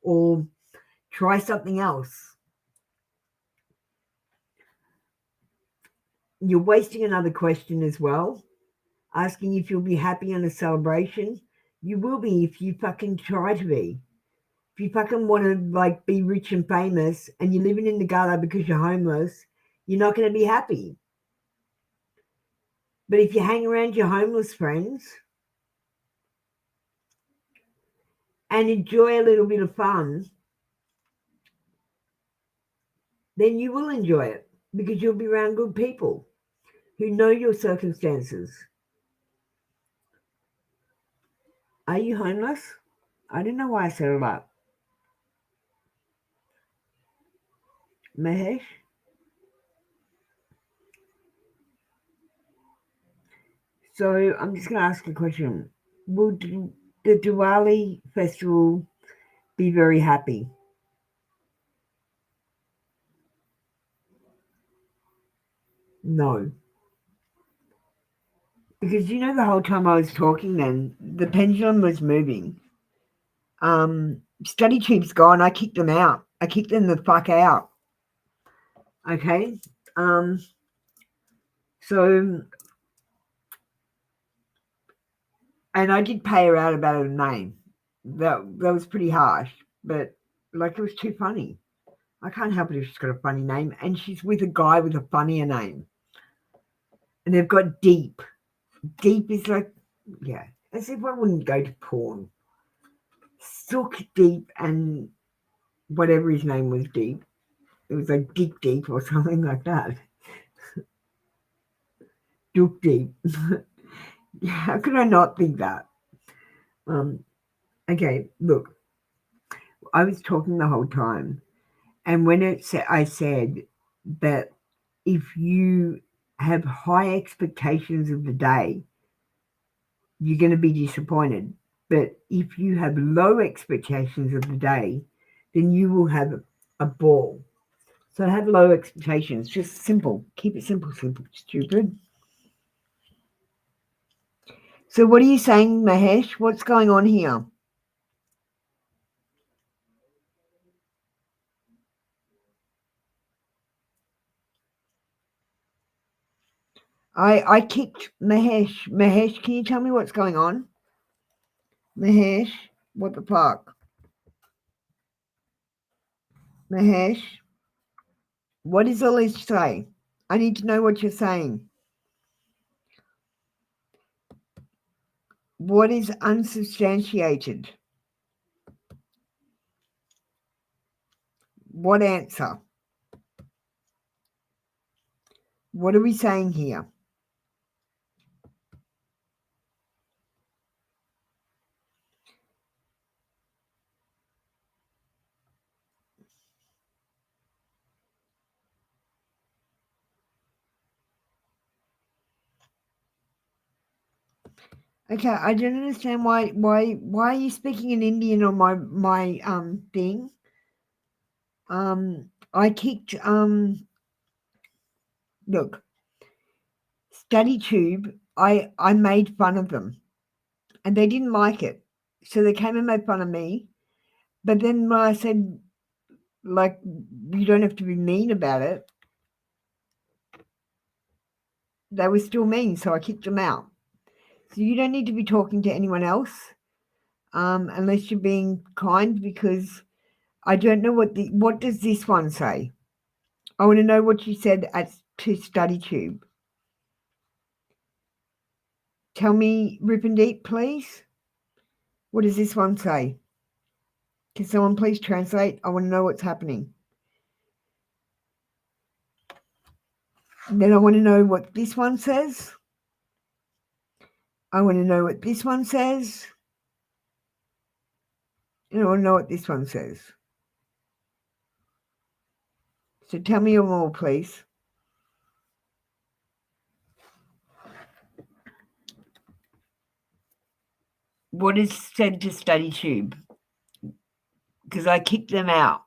[SPEAKER 1] Or try something else. You're wasting another question as well, asking if you'll be happy on a celebration. You will be if you fucking try to be. If you fucking want to like be rich and famous and you're living in the gutter because you're homeless, you're not going to be happy. But if you hang around your homeless friends and enjoy a little bit of fun, then you will enjoy it because you'll be around good people who know your circumstances. Are you homeless? I don't know why I said it up. Mahesh? So I'm just going to ask a question. Will the Diwali festival be very happy? No. Because you know the whole time I was talking then, the pendulum was moving. Study tube's gone. I kicked them out. I kicked them the fuck out. Okay? So, and I did pay her out about her name. That was pretty harsh, but like it was too funny. I can't help it if she's got a funny name, and she's with a guy with a funnier name. And they've got Deep. Deep is like, yeah, as if I wouldn't go to porn. Sook Deep and whatever his name was, Deep. It was like Dick Deep or something like that. Duke Deep. How could I not think that? Okay, look, I was talking the whole time, and when I said that if you have high expectations of the day, you're going to be disappointed. But if you have low expectations of the day, then you will have a ball. So have low expectations. Just simple. Keep it simple, stupid. So what are you saying, Mahesh? What's going on here? I kicked Mahesh. Mahesh, can you tell me what's going on? Mahesh, what the fuck? Mahesh, what does all this say? I need to know what you're saying. What is unsubstantiated? What answer? What are we saying here? Okay, I don't understand why are you speaking in Indian on my thing? I kicked look, Study Tube, I made fun of them and they didn't like it. So they came and made fun of me But then when I said, like, you don't have to be mean about it, they were still mean, so I kicked them out. So you don't need to be talking to anyone else unless you're being kind, because I don't know what does this one say? I want to know what you said to StudyTube. Tell me, Rip and Deep, please. What does this one say? Can someone please translate? I want to know what's happening. And then I want to know what this one says. I want to know what this one says. And I want to know what this one says. So tell me them all, please. What is said to StudyTube? Because I kicked them out.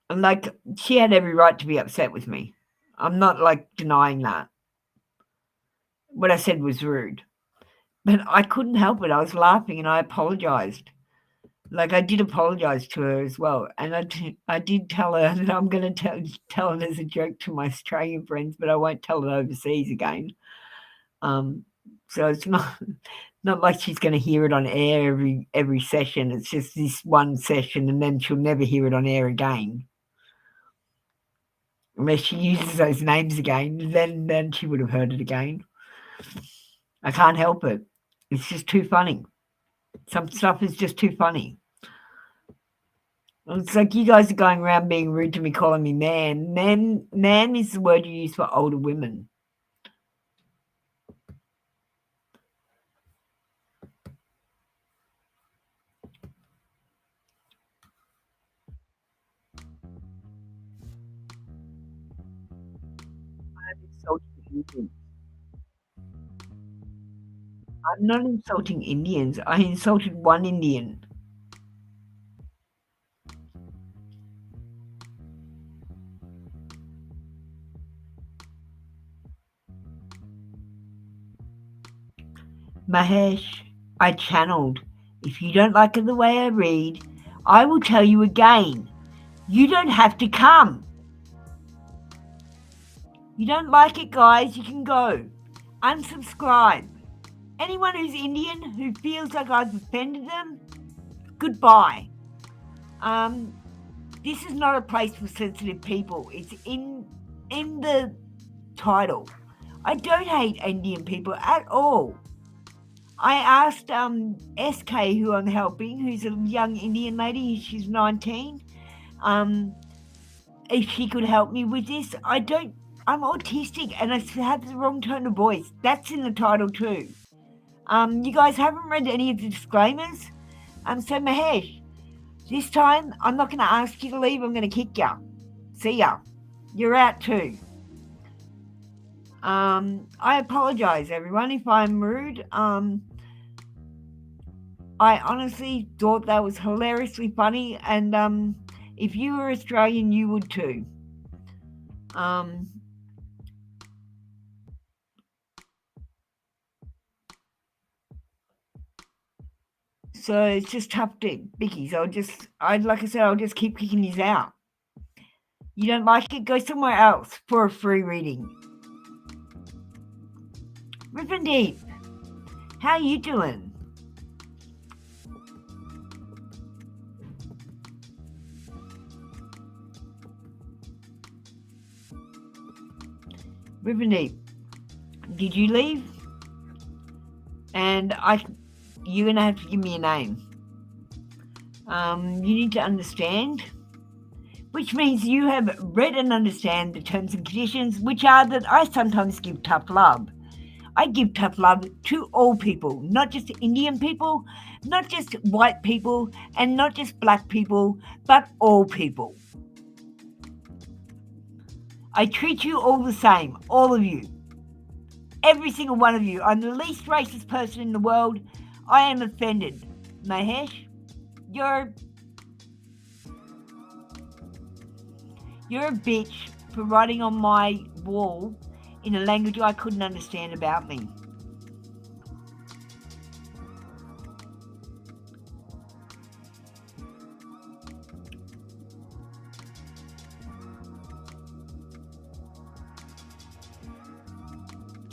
[SPEAKER 1] And like, she had every right to be upset with me. I'm not like denying that. What I said was rude. But I couldn't help it. I was laughing and I apologized. Like, I did apologize to her as well. And I did tell her that I'm going to tell it as a joke to my Australian friends, but I won't tell it overseas again. So it's not like she's going to hear it on air every session. It's just this one session, and then she'll never hear it on air again. Unless she uses those names again, then she would have heard it again. I can't help it. It's just too funny. Some stuff is just too funny. It's like you guys are going around being rude to me, calling me man. Man is the word you use for older women. I'm insulting Indians. I'm not insulting Indians. I insulted one Indian. Mahesh, I channeled. If you don't like the way I read, I will tell you again. You don't have to come. You don't like it, guys, you can go. Unsubscribe. Anyone who's Indian who feels like I've offended them, goodbye. This is not a place for sensitive people. It's in the title. I don't hate Indian people at all. I asked SK, who I'm helping, who's a young Indian lady, she's 19, if she could help me with this. I'm autistic and I have the wrong tone of voice. That's in the title too. You guys haven't read any of the disclaimers? So Mahesh, this time I'm not going to ask you to leave. I'm going to kick you. See ya. You're out too. I apologize, everyone, if I'm rude. I honestly thought that was hilariously funny, and if you were Australian, you would too. So it's just tough to bickies. Like I said, I'll just keep kicking these out. You don't like it? Go somewhere else for a free reading. Rip and Deep, how you doing? Rip and Deep, did you leave? And you're going to have to give me a name. You need to understand, which means you have read and understand the terms and conditions, which are that I sometimes give tough love. I give tough love to all people, not just Indian people, not just white people, and not just black people, but all people. I treat you all the same, all of you. Every single one of you. I'm the least racist person in the world. I am offended. Mahesh, you're a bitch for writing on my wall in a language I couldn't understand about me.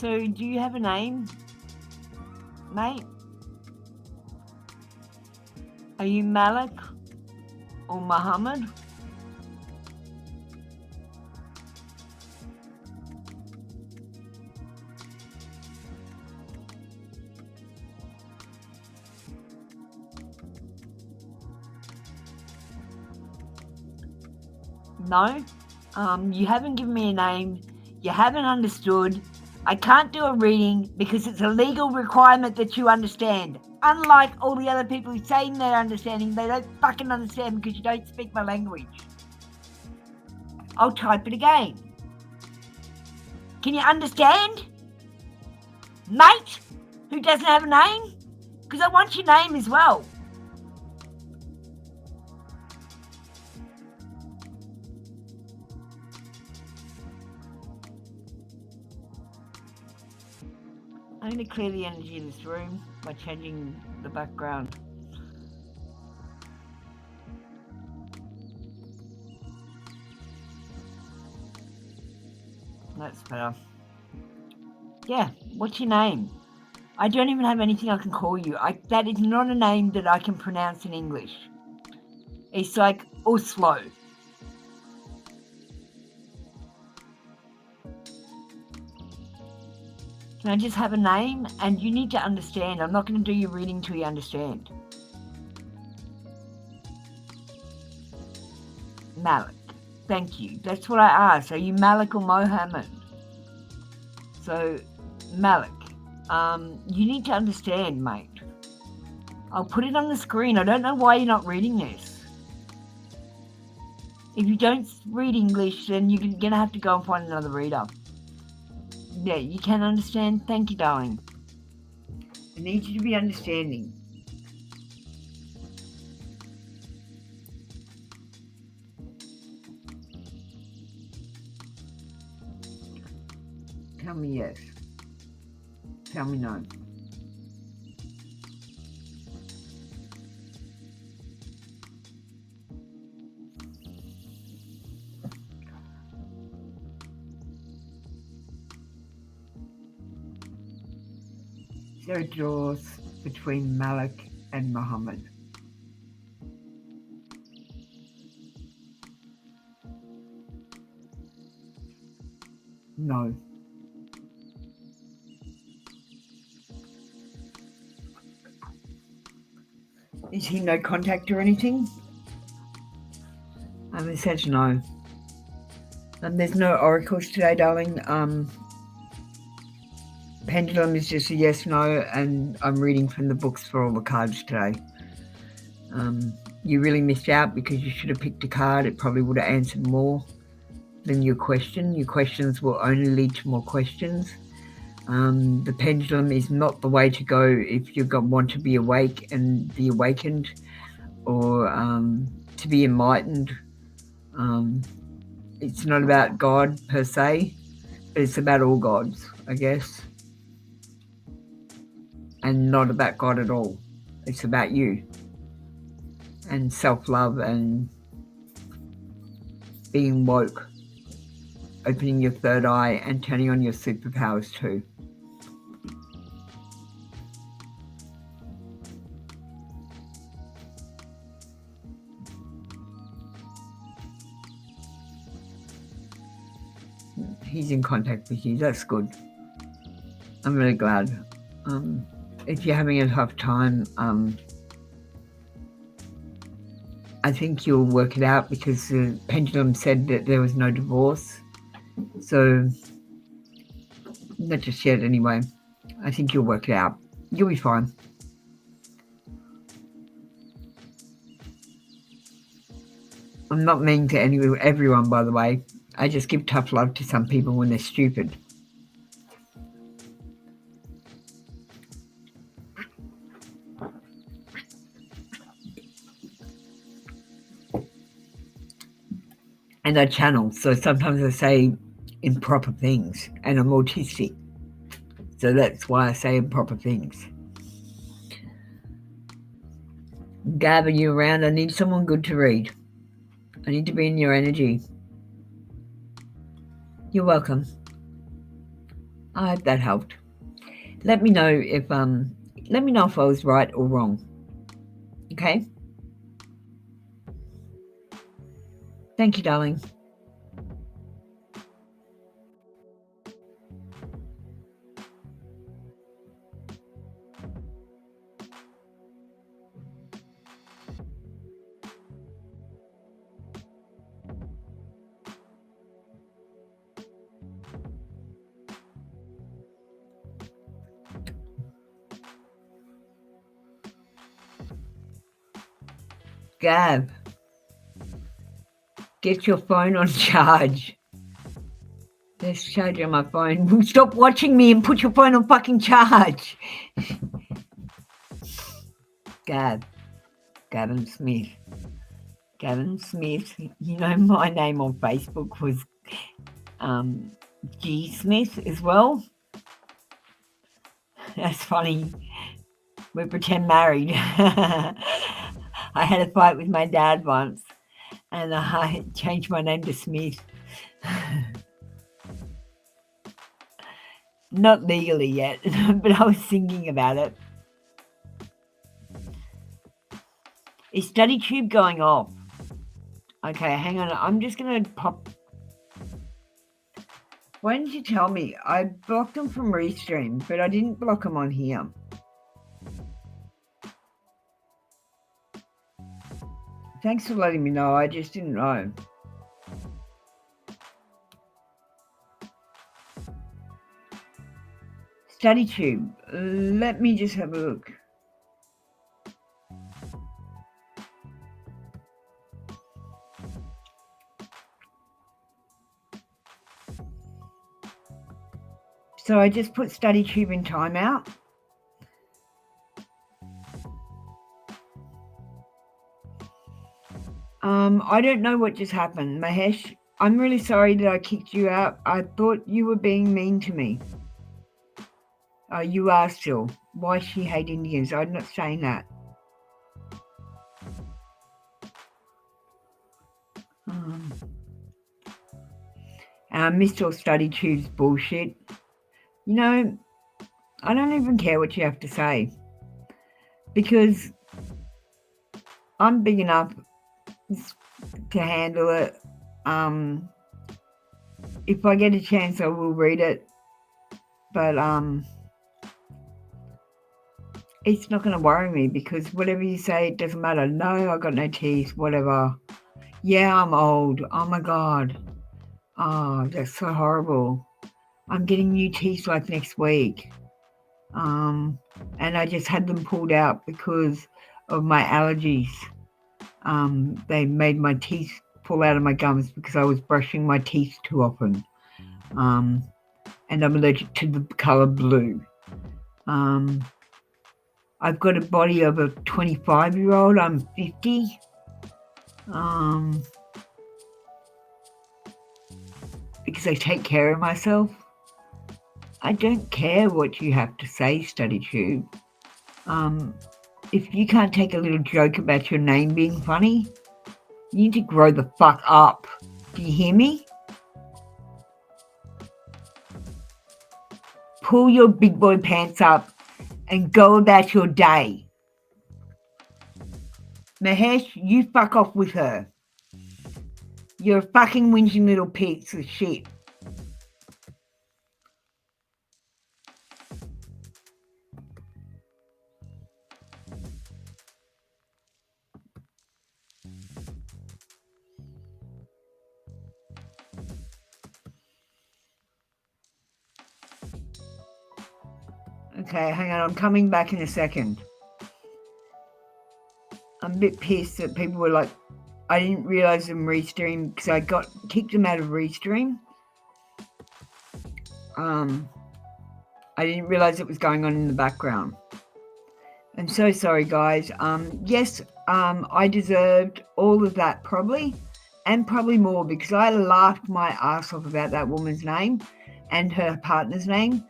[SPEAKER 1] So, do you have a name, mate? Are you Malik or Muhammad? No, you haven't given me a name. You haven't understood. I can't do a reading because it's a legal requirement that you understand. Unlike all the other people who say they're understanding, they don't fucking understand because you don't speak my language. I'll type it again. Can you understand? Mate, who doesn't have a name? Because I want your name as well. I'm going to clear the energy of this room by changing the background. That's better. Yeah, what's your name? I don't even have anything I can call you. That is not a name that I can pronounce in English. It's like Oslo. Can I just have a name? And you need to understand. I'm not going to do your reading till you understand. Malik. Thank you. That's what I asked. Are you Malik or Mohammed? So, Malik, you need to understand, mate. I'll put it on the screen. I don't know why you're not reading this. If you don't read English, then you're going to have to go and find another reader. Yeah, you can understand? Thank you, darling. I need you to be understanding. Tell me yes. Tell me no. Zero draws between Malik and Muhammad. No. Is he no contact or anything? It says no. There's no oracles today, darling. Pendulum is just a yes, no, and I'm reading from the books for all the cards today. You really missed out because you should have picked a card. It probably would have answered more than your question. Your questions will only lead to more questions. The pendulum is not the way to go if you want to be awake and be awakened, or to be enlightened. It's not about God per se, but it's about all gods, I guess. And not about God at all. It's about you and self-love and being woke, opening your third eye and turning on your superpowers too. He's in contact with you. That's good. I'm really glad. If you're having a tough time, I think you'll work it out because the pendulum said that there was no divorce. So, not just yet anyway. I think you'll work it out. You'll be fine. I'm not mean to everyone, by the way. I just give tough love to some people when they're stupid. And I channel, so sometimes I say improper things, and I'm autistic. So that's why I say improper things. Gab, are you around? I need someone good to read. I need to be in your energy. You're welcome. I hope that helped. Let me know if I was right or wrong. Okay? Thank you, darling. Gab, get your phone on charge. There's charge on my phone. Stop watching me and put your phone on fucking charge. Gavin Smith. Gavin Smith. You know, my name on Facebook was G Smith as well. That's funny. We pretend married. I had a fight with my dad once, and I changed my name to Smith. Not legally yet, but I was thinking about it. Is Study Tube going off? Okay, hang on. I'm just going to pop. Why didn't you tell me? I blocked them from Restream, but I didn't block them on here. Thanks for letting me know. I just didn't know. Study Tube. Let me just have a look. So I just put Study Tube in timeout. I don't know what just happened. Mahesh, I'm really sorry that I kicked you out. I thought you were being mean to me. You are still. Why she hate Indians? I'm not saying that. Mr. Study Tube's bullshit. You know, I don't even care what you have to say, because I'm big enough to handle it. If I get a chance, I will read it, but it's not going to worry me, because whatever you say, it doesn't matter. No, I got no teeth, whatever. Yeah, I'm old. Oh my God. Oh, that's so horrible. I'm getting new teeth like next week. And I just had them pulled out because of my allergies. They made my teeth pull out of my gums because I was brushing my teeth too often. And I'm allergic to the color blue. I've got a body of a 25-year-old. I'm 50. Because I take care of myself. I don't care what you have to say, Study Tube. If you can't take a little joke about your name being funny, you need to grow the fuck up. Do you hear me? Pull your big boy pants up and go about your day. Mahesh, you fuck off with her. You're a fucking whinging little piece of shit. Okay, hang on, I'm coming back in a second. I'm a bit pissed that people were like, I didn't realise them restream, because I got kicked them out of restream. I didn't realise it was going on in the background. I'm so sorry, guys. Yes, I deserved all of that probably, and probably more, because I laughed my ass off about that woman's name and her partner's name,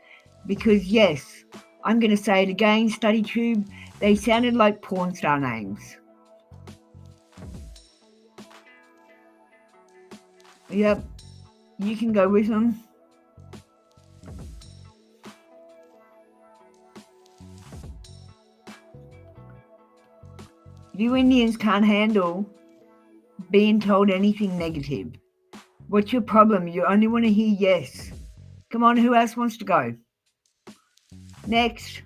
[SPEAKER 1] because yes, I'm going to say it again, Study Tube, they sounded like porn star names. Yep, you can go with them. You Indians can't handle being told anything negative. What's your problem? You only want to hear yes. Come on, who else wants to go? Next.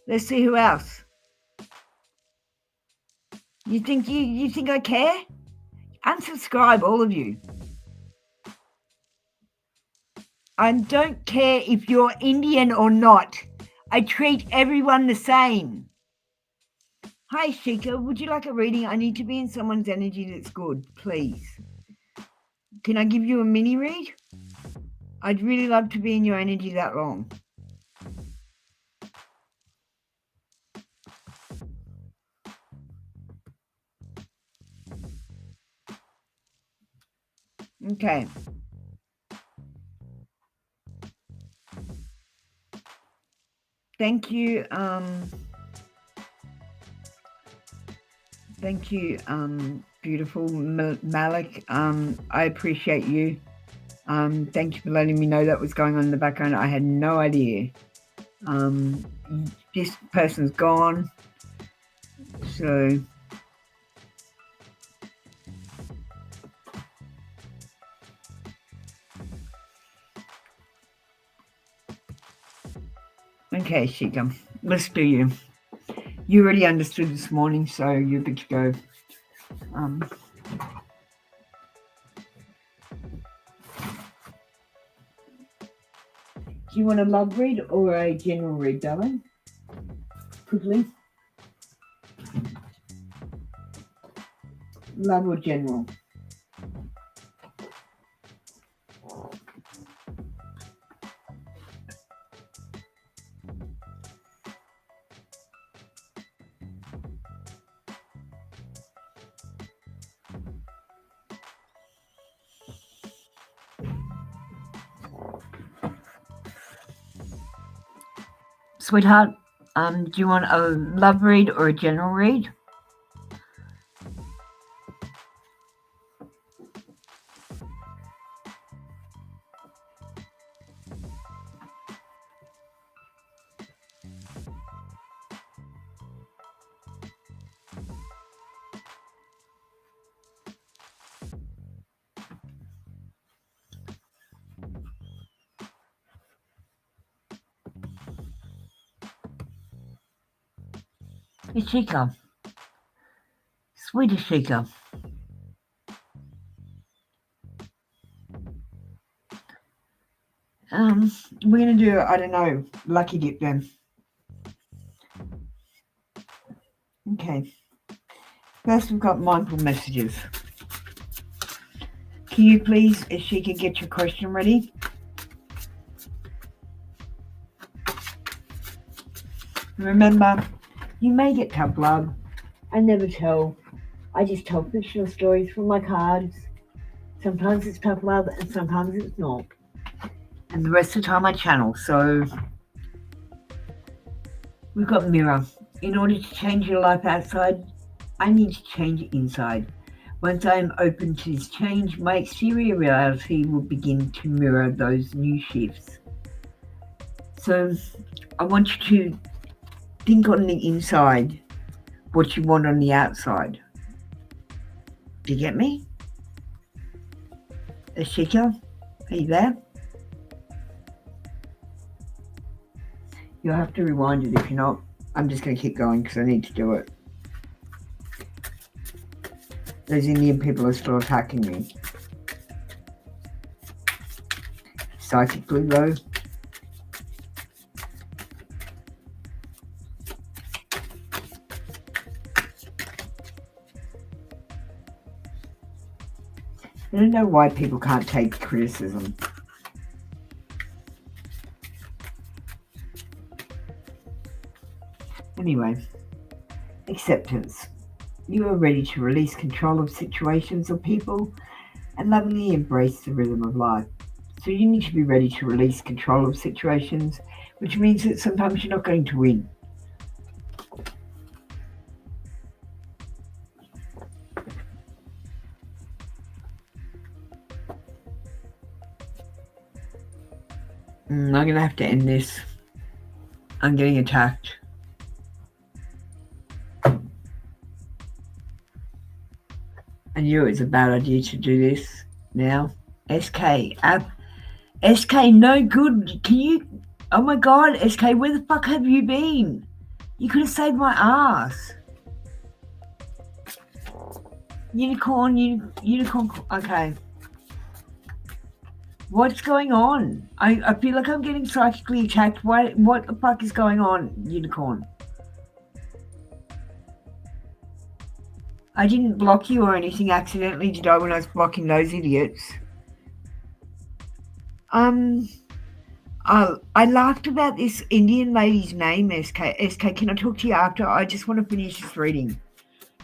[SPEAKER 1] Let's see who else. You think I care? Unsubscribe, all of you. I don't care if you're Indian or not. I treat everyone the same. Hi, Shika. Would you like a reading? I need to be in someone's energy that's good, please. Can I give you a mini read? I'd really love to be in your energy that long. Okay. Thank you. Thank you, beautiful Malik. I appreciate you. Thank you for letting me know that was going on in the background. I had no idea. This person's gone. So okay, Shika, let's do you. You already understood this morning, so you're good to go. Do you want a love read or a general read, darling? Quickly. Love or general? Sweetheart, do you want a love read or a general read? Ishika. Sweet Ishika. We're going to do, I don't know, lucky dip then. Okay. First, we've got mindful messages. Can you please, Ishika, get your question ready? Remember, you may get tough love. I never tell. I just tell fictional stories from my cards. Sometimes it's tough love and sometimes it's not. And the rest of the time I channel. So we've got mirror. In order to change your life outside, I need to change it inside. Once I am open to this change, my exterior reality will begin to mirror those new shifts. So I want you to think on the inside what you want on the outside. Do you get me? Ashika, are you there? You'll have to rewind it if you're not. I'm just going to keep going because I need to do it. Those Indian people are still attacking me. Psychically though. I don't know why people can't take criticism. Anyway, acceptance. You are ready to release control of situations or people and lovingly embrace the rhythm of life. So you need to be ready to release control of situations, which means that sometimes you're not going to win. I'm going to have to end this. I'm getting attacked. I knew it was a bad idea to do this now. SK, app. SK, no good. Can you... Oh my God, SK, where the fuck have you been? You could have saved my ass. Unicorn, unicorn. Okay. What's going on? I feel like I'm getting psychically attacked. What the fuck is going on, unicorn? I didn't block you or anything accidentally, did I, when I was blocking those idiots? I laughed about this Indian lady's name, SK. SK, can I talk to you after? I just want to finish this reading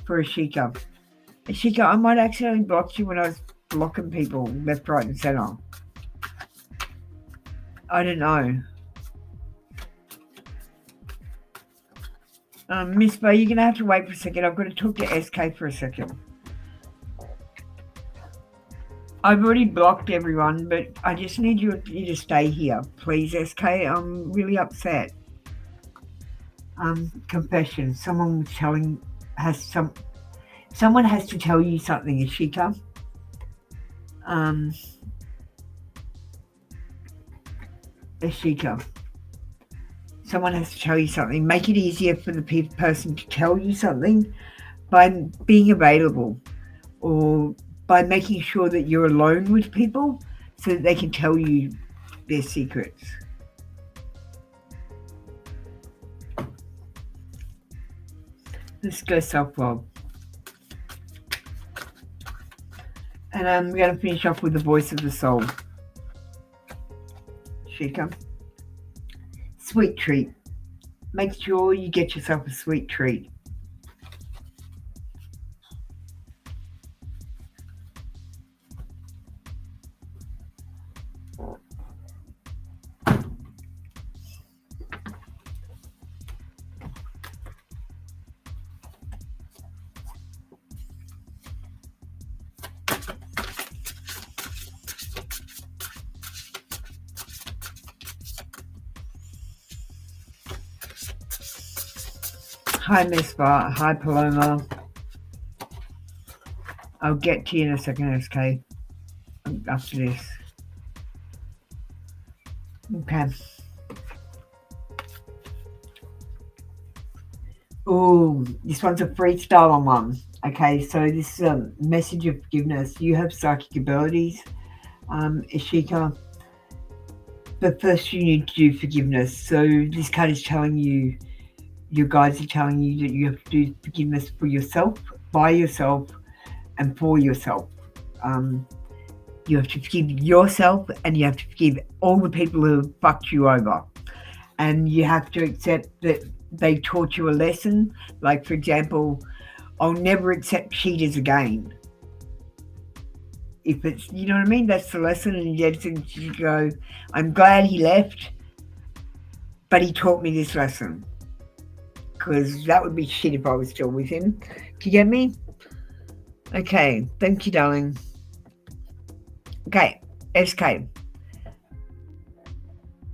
[SPEAKER 1] for Ashika. Ashika, I might accidentally block you when I was blocking people left, right, and centre. I don't know. Miss Bo, you're going to have to wait for a second. I've got to talk to SK for a second. I've already blocked everyone, but I just need you to stay here. Please, SK. I'm really upset. Confession. Someone has to tell you something, Ashika. Ashika. Someone has to tell you something. Make it easier for the person to tell you something by being available, or by making sure that you're alone with people so that they can tell you their secrets. Let's go self-love. And I'm going to finish off with the voice of the soul. Shika. Sweet treat. Make sure you get yourself a sweet treat. Hi, Miss Bar. Hi, Paloma. I'll get to you in a second, SK, after this. Okay. Oh, this one's a freestyle one. Okay, so this is a message of forgiveness. You have psychic abilities, Ashika. But first you need to do forgiveness. So this card is telling you, your guides are telling you that you have to do forgiveness for yourself, by yourself, and for yourself. You have to forgive yourself, and you have to forgive all the people who have fucked you over. And you have to accept that they taught you a lesson. Like, for example, I'll never accept cheaters again. If it's, you know what I mean? That's the lesson. And you go, I'm glad he left, but he taught me this lesson. Because that would be shit if I was still with him. Do you get me? Okay. Thank you, darling. Okay. SK.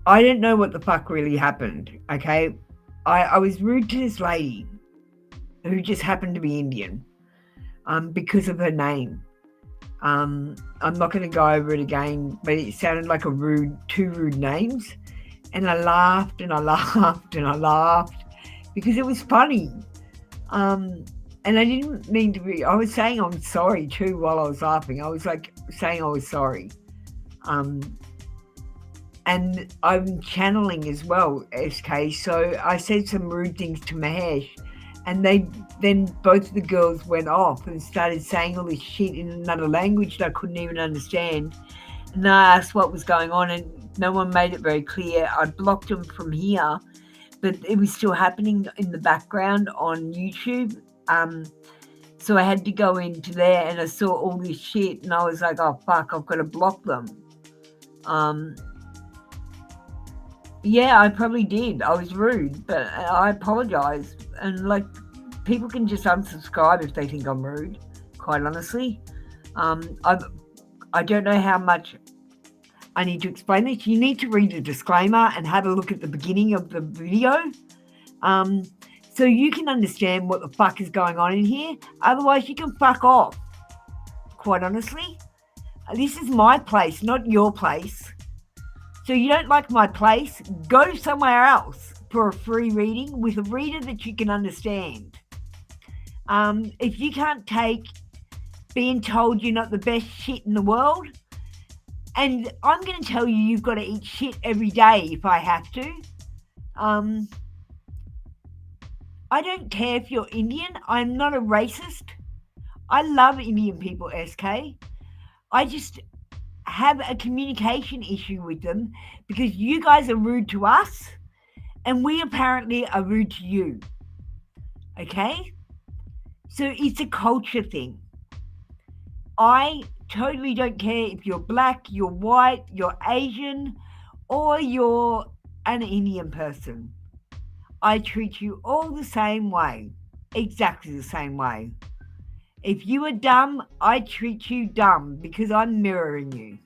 [SPEAKER 1] I don't know what the fuck really happened. Okay. I was rude to this lady who just happened to be Indian. Because of her name. I'm not going to go over it again, but it sounded like two rude names. And I laughed and I laughed and I laughed because it was funny. And I didn't mean to be, I was saying I'm sorry too while I was laughing. I was like saying I was sorry. And I'm channeling as well, SK. So I said some rude things to Mahesh. And then both of the girls went off and started saying all this shit in another language that I couldn't even understand. And I asked what was going on, and no one made it very clear. I blocked them from here, but it was still happening in the background on YouTube. So I had to go into there, and I saw all this shit, and I was like, oh, fuck, I've got to block them. Yeah, I probably did. I was rude, but I apologize. And like, people can just unsubscribe if they think I'm rude, quite honestly. I don't know how much I need to explain this. You need to read the disclaimer and have a look at the beginning of the video. So you can understand what the fuck is going on in here. Otherwise, you can fuck off. quite honestly. This is my place, not your place. So you don't like my place? Go somewhere else for a free reading with a reader that you can understand. If you can't take being told you're not the best shit in the world, and I'm going to tell you you've got to eat shit every day if I have to. I don't care if you're Indian. I'm not a racist. I love Indian people, SK. I just have a communication issue with them because you guys are rude to us and we apparently are rude to you. Okay? So it's a culture thing. I totally don't care if you're black, you're white, you're Asian, or you're an Indian person. I treat you all the same way, exactly the same way. If you are dumb, I treat you dumb because I'm mirroring you.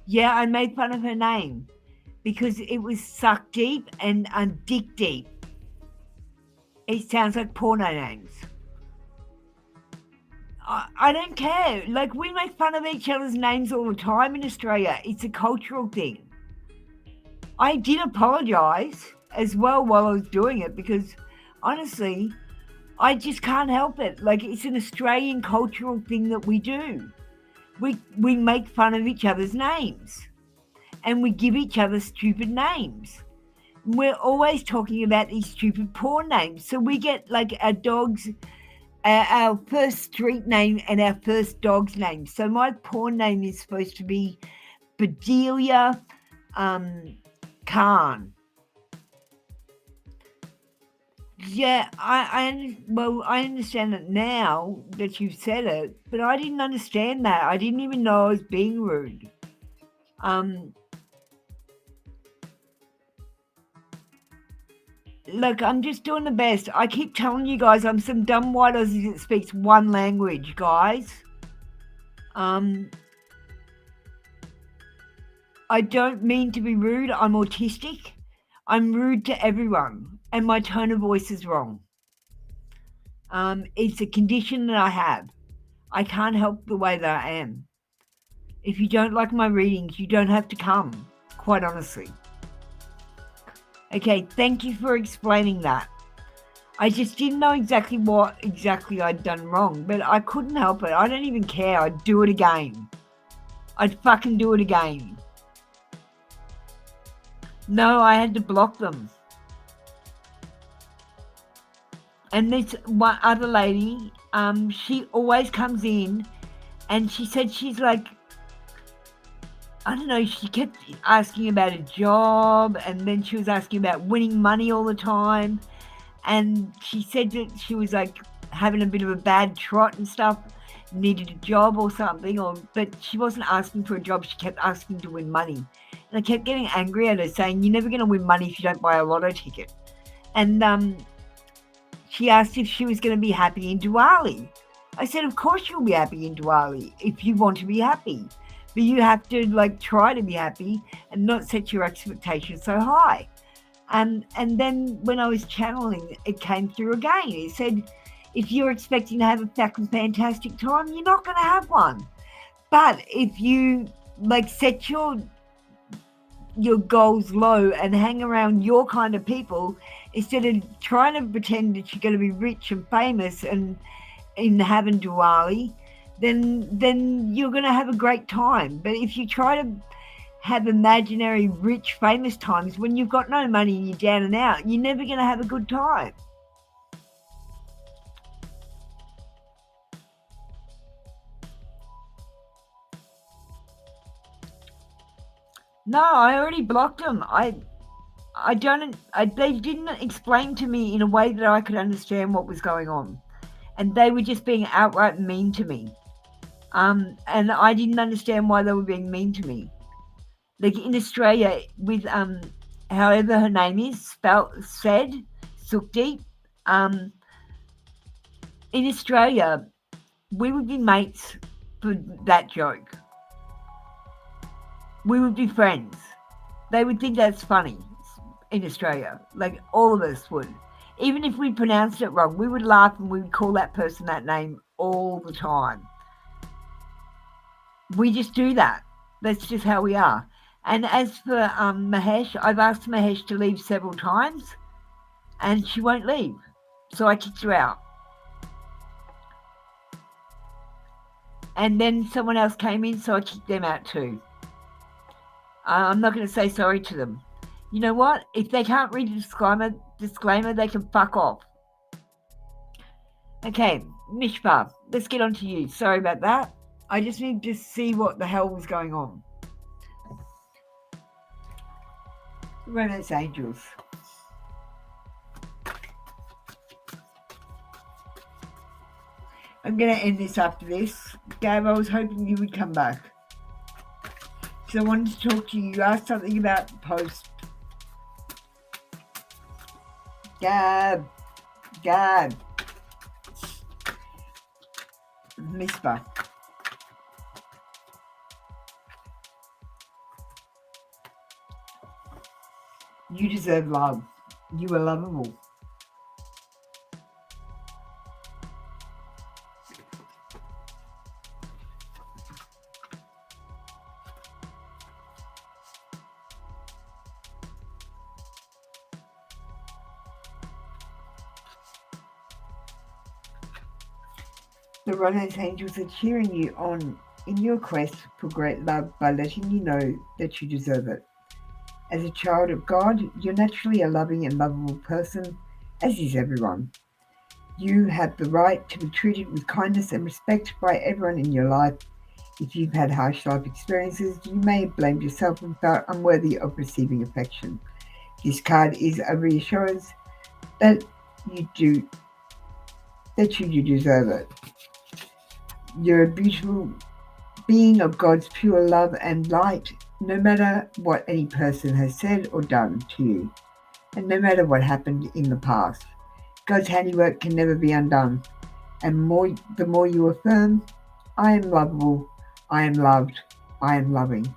[SPEAKER 1] Yeah, I made fun of her name because it was Suck Deep and Dick Deep. It sounds like porno names. I don't care. Like, we make fun of each other's names all the time in Australia. It's a cultural thing. I did apologise as well while I was doing it because, honestly, I just can't help it. Like, it's an Australian cultural thing that we do. We make fun of each other's names and we give each other stupid names. We're always talking about these stupid porn names. So we get, like, our dogs, our first street name and our first dog's name. So my porn name is supposed to be Bedelia Khan. Yeah, I understand it now that you've said it, but I didn't understand that. I didn't even know I was being rude. Look, I'm just doing the best. I keep telling you guys I'm some dumb white Aussie that speaks one language, guys. I don't mean to be rude. I'm autistic. I'm rude to everyone, and my tone of voice is wrong. It's a condition that I have. I can't help the way that I am. If you don't like my readings, you don't have to come, quite honestly. Okay, thank you for explaining that. I just didn't know what exactly I'd done wrong, but I couldn't help it. I don't even care. I'd do it again. I'd fucking do it again. No, I had to block them. And this one other lady, she always comes in and she said she's like, I don't know, she kept asking about a job and then she was asking about winning money all the time. And she said that she was like having a bit of a bad trot and stuff, needed a job or something, but she wasn't asking for a job, she kept asking to win money. And I kept getting angry at her saying, you're never going to win money if you don't buy a lotto ticket. And she asked if she was going to be happy in Diwali. I said, of course you'll be happy in Diwali if you want to be happy. But you have to like try to be happy and not set your expectations so high. And then when I was channeling, it came through again. It said, if you're expecting to have a fucking fantastic time, you're not going to have one. But if you like set your goals low and hang around your kind of people, instead of trying to pretend that you're going to be rich and famous and in having Diwali, then you're going to have a great time. But if you try to have imaginary rich famous times when you've got no money and you're down and out, you're never going to have a good time. No, I already blocked them. They didn't explain to me in a way that I could understand what was going on. And they were just being outright mean to me. And I didn't understand why they were being mean to me. Like in Australia, with however her name is said, Sukdeep, in Australia, we would be mates for that joke. We would be friends. They would think that's funny in Australia. Like all of us would. Even if we pronounced it wrong, we would laugh and we would call that person that name all the time. We just do that. That's just how we are. And as for Mahesh, I've asked Mahesh to leave several times and she won't leave. So I kicked her out. And then someone else came in, so I kicked them out too. I'm not going to say sorry to them. You know what? If they can't read the disclaimer, they can fuck off. Okay, Mishpa, let's get on to you. Sorry about that. I just need to see what the hell was going on. Romance Angels. I'm going to end this after this. Gab, I was hoping you would come back. So I wanted to talk to you. You asked something about the post. Gab. Mishpa. You deserve love. You are lovable. The Romance Angels are cheering you on in your quest for great love by letting you know that you deserve it. As a child of God, you're naturally a loving and lovable person, as is everyone. You have the right to be treated with kindness and respect by everyone in your life. If you've had harsh life experiences, you may have blamed yourself and felt unworthy of receiving affection. This card is a reassurance that you do deserve it. You're a beautiful being of God's pure love and light, no matter what any person has said or done to you, and no matter what happened in the past. God's handiwork can never be undone, and the more you affirm, I am lovable, I am loved, I am loving,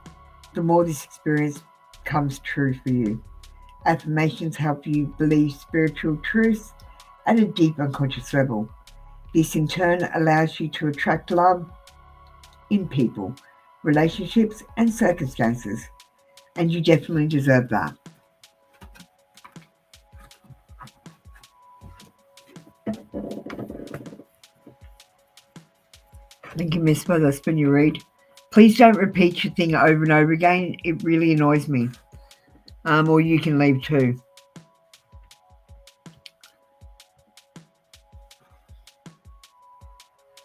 [SPEAKER 1] the more this experience comes true for you. Affirmations help you believe spiritual truths at a deep unconscious level. This in turn allows you to attract love in people, relationships, and circumstances, and you definitely deserve that. Thank you, Miss Mother. That's been your read. Please don't repeat your thing over and over again. It really annoys me. Or you can leave too.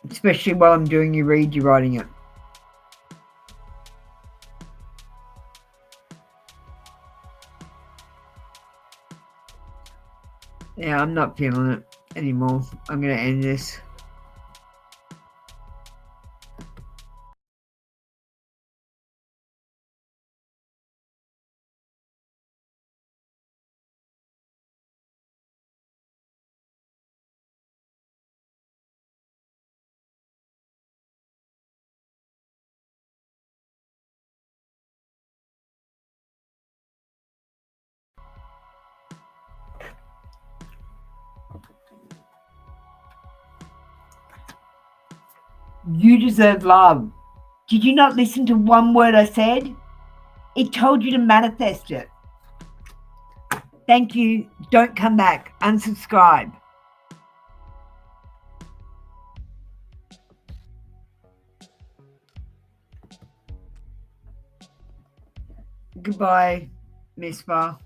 [SPEAKER 1] Especially while I'm doing your read, you're writing it. Yeah, I'm not feeling it anymore. I'm going to end this. You deserve love. Did you not listen to one word I said? It told you to manifest it. Thank you. Don't come back. Unsubscribe. Goodbye, Miss Bar.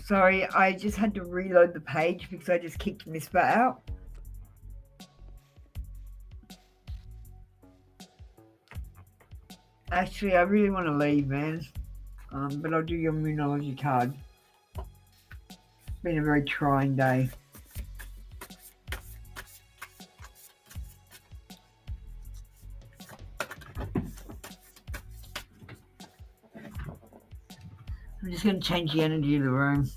[SPEAKER 1] Sorry, I just had to reload the page because I just kicked Miss Bar out. Actually, I really want to leave, man. But I'll do your Moonology card. It's been a very trying day. I'm just going to change the energy of the room.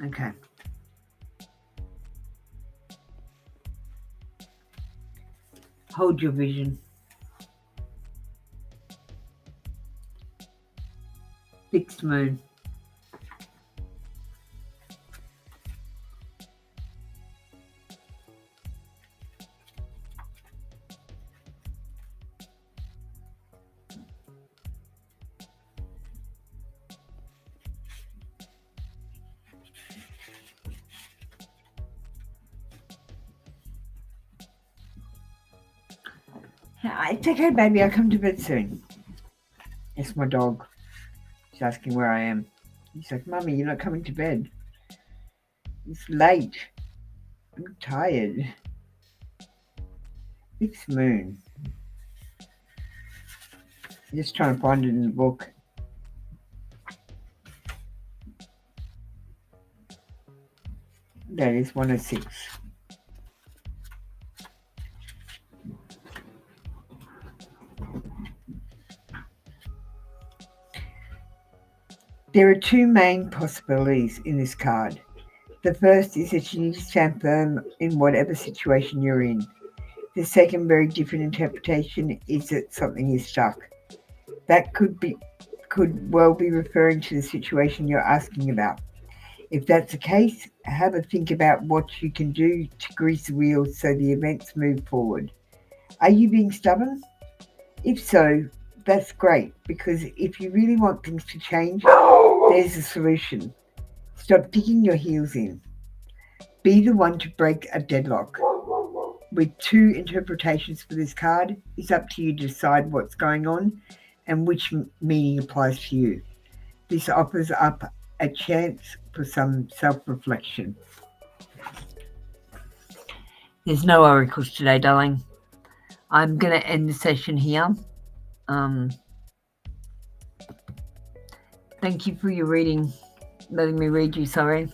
[SPEAKER 1] Okay. Hold your vision. Fixed moon. It's okay, baby. I'll come to bed soon. It's my dog. He's asking where I am. He's like, Mummy, you're not coming to bed. It's late. I'm tired. Fixed moon. I'm just trying to find it in the book. That is 106. There are two main possibilities in this card. The first is that you need to stand firm in whatever situation you're in. The second, very different interpretation, is that something is stuck. That could well be referring to the situation you're asking about. If that's the case, have a think about what you can do to grease the wheels so the events move forward. Are you being stubborn? If so, that's great, because if you really want things to change, there's a solution. Stop digging your heels in. Be the one to break a deadlock. With two interpretations for this card, it's up to you to decide what's going on and which meaning applies to you. This offers up a chance for some self-reflection. There's no oracles today, darling. I'm going to end the session here. Thank you for your reading, letting me read you, sorry.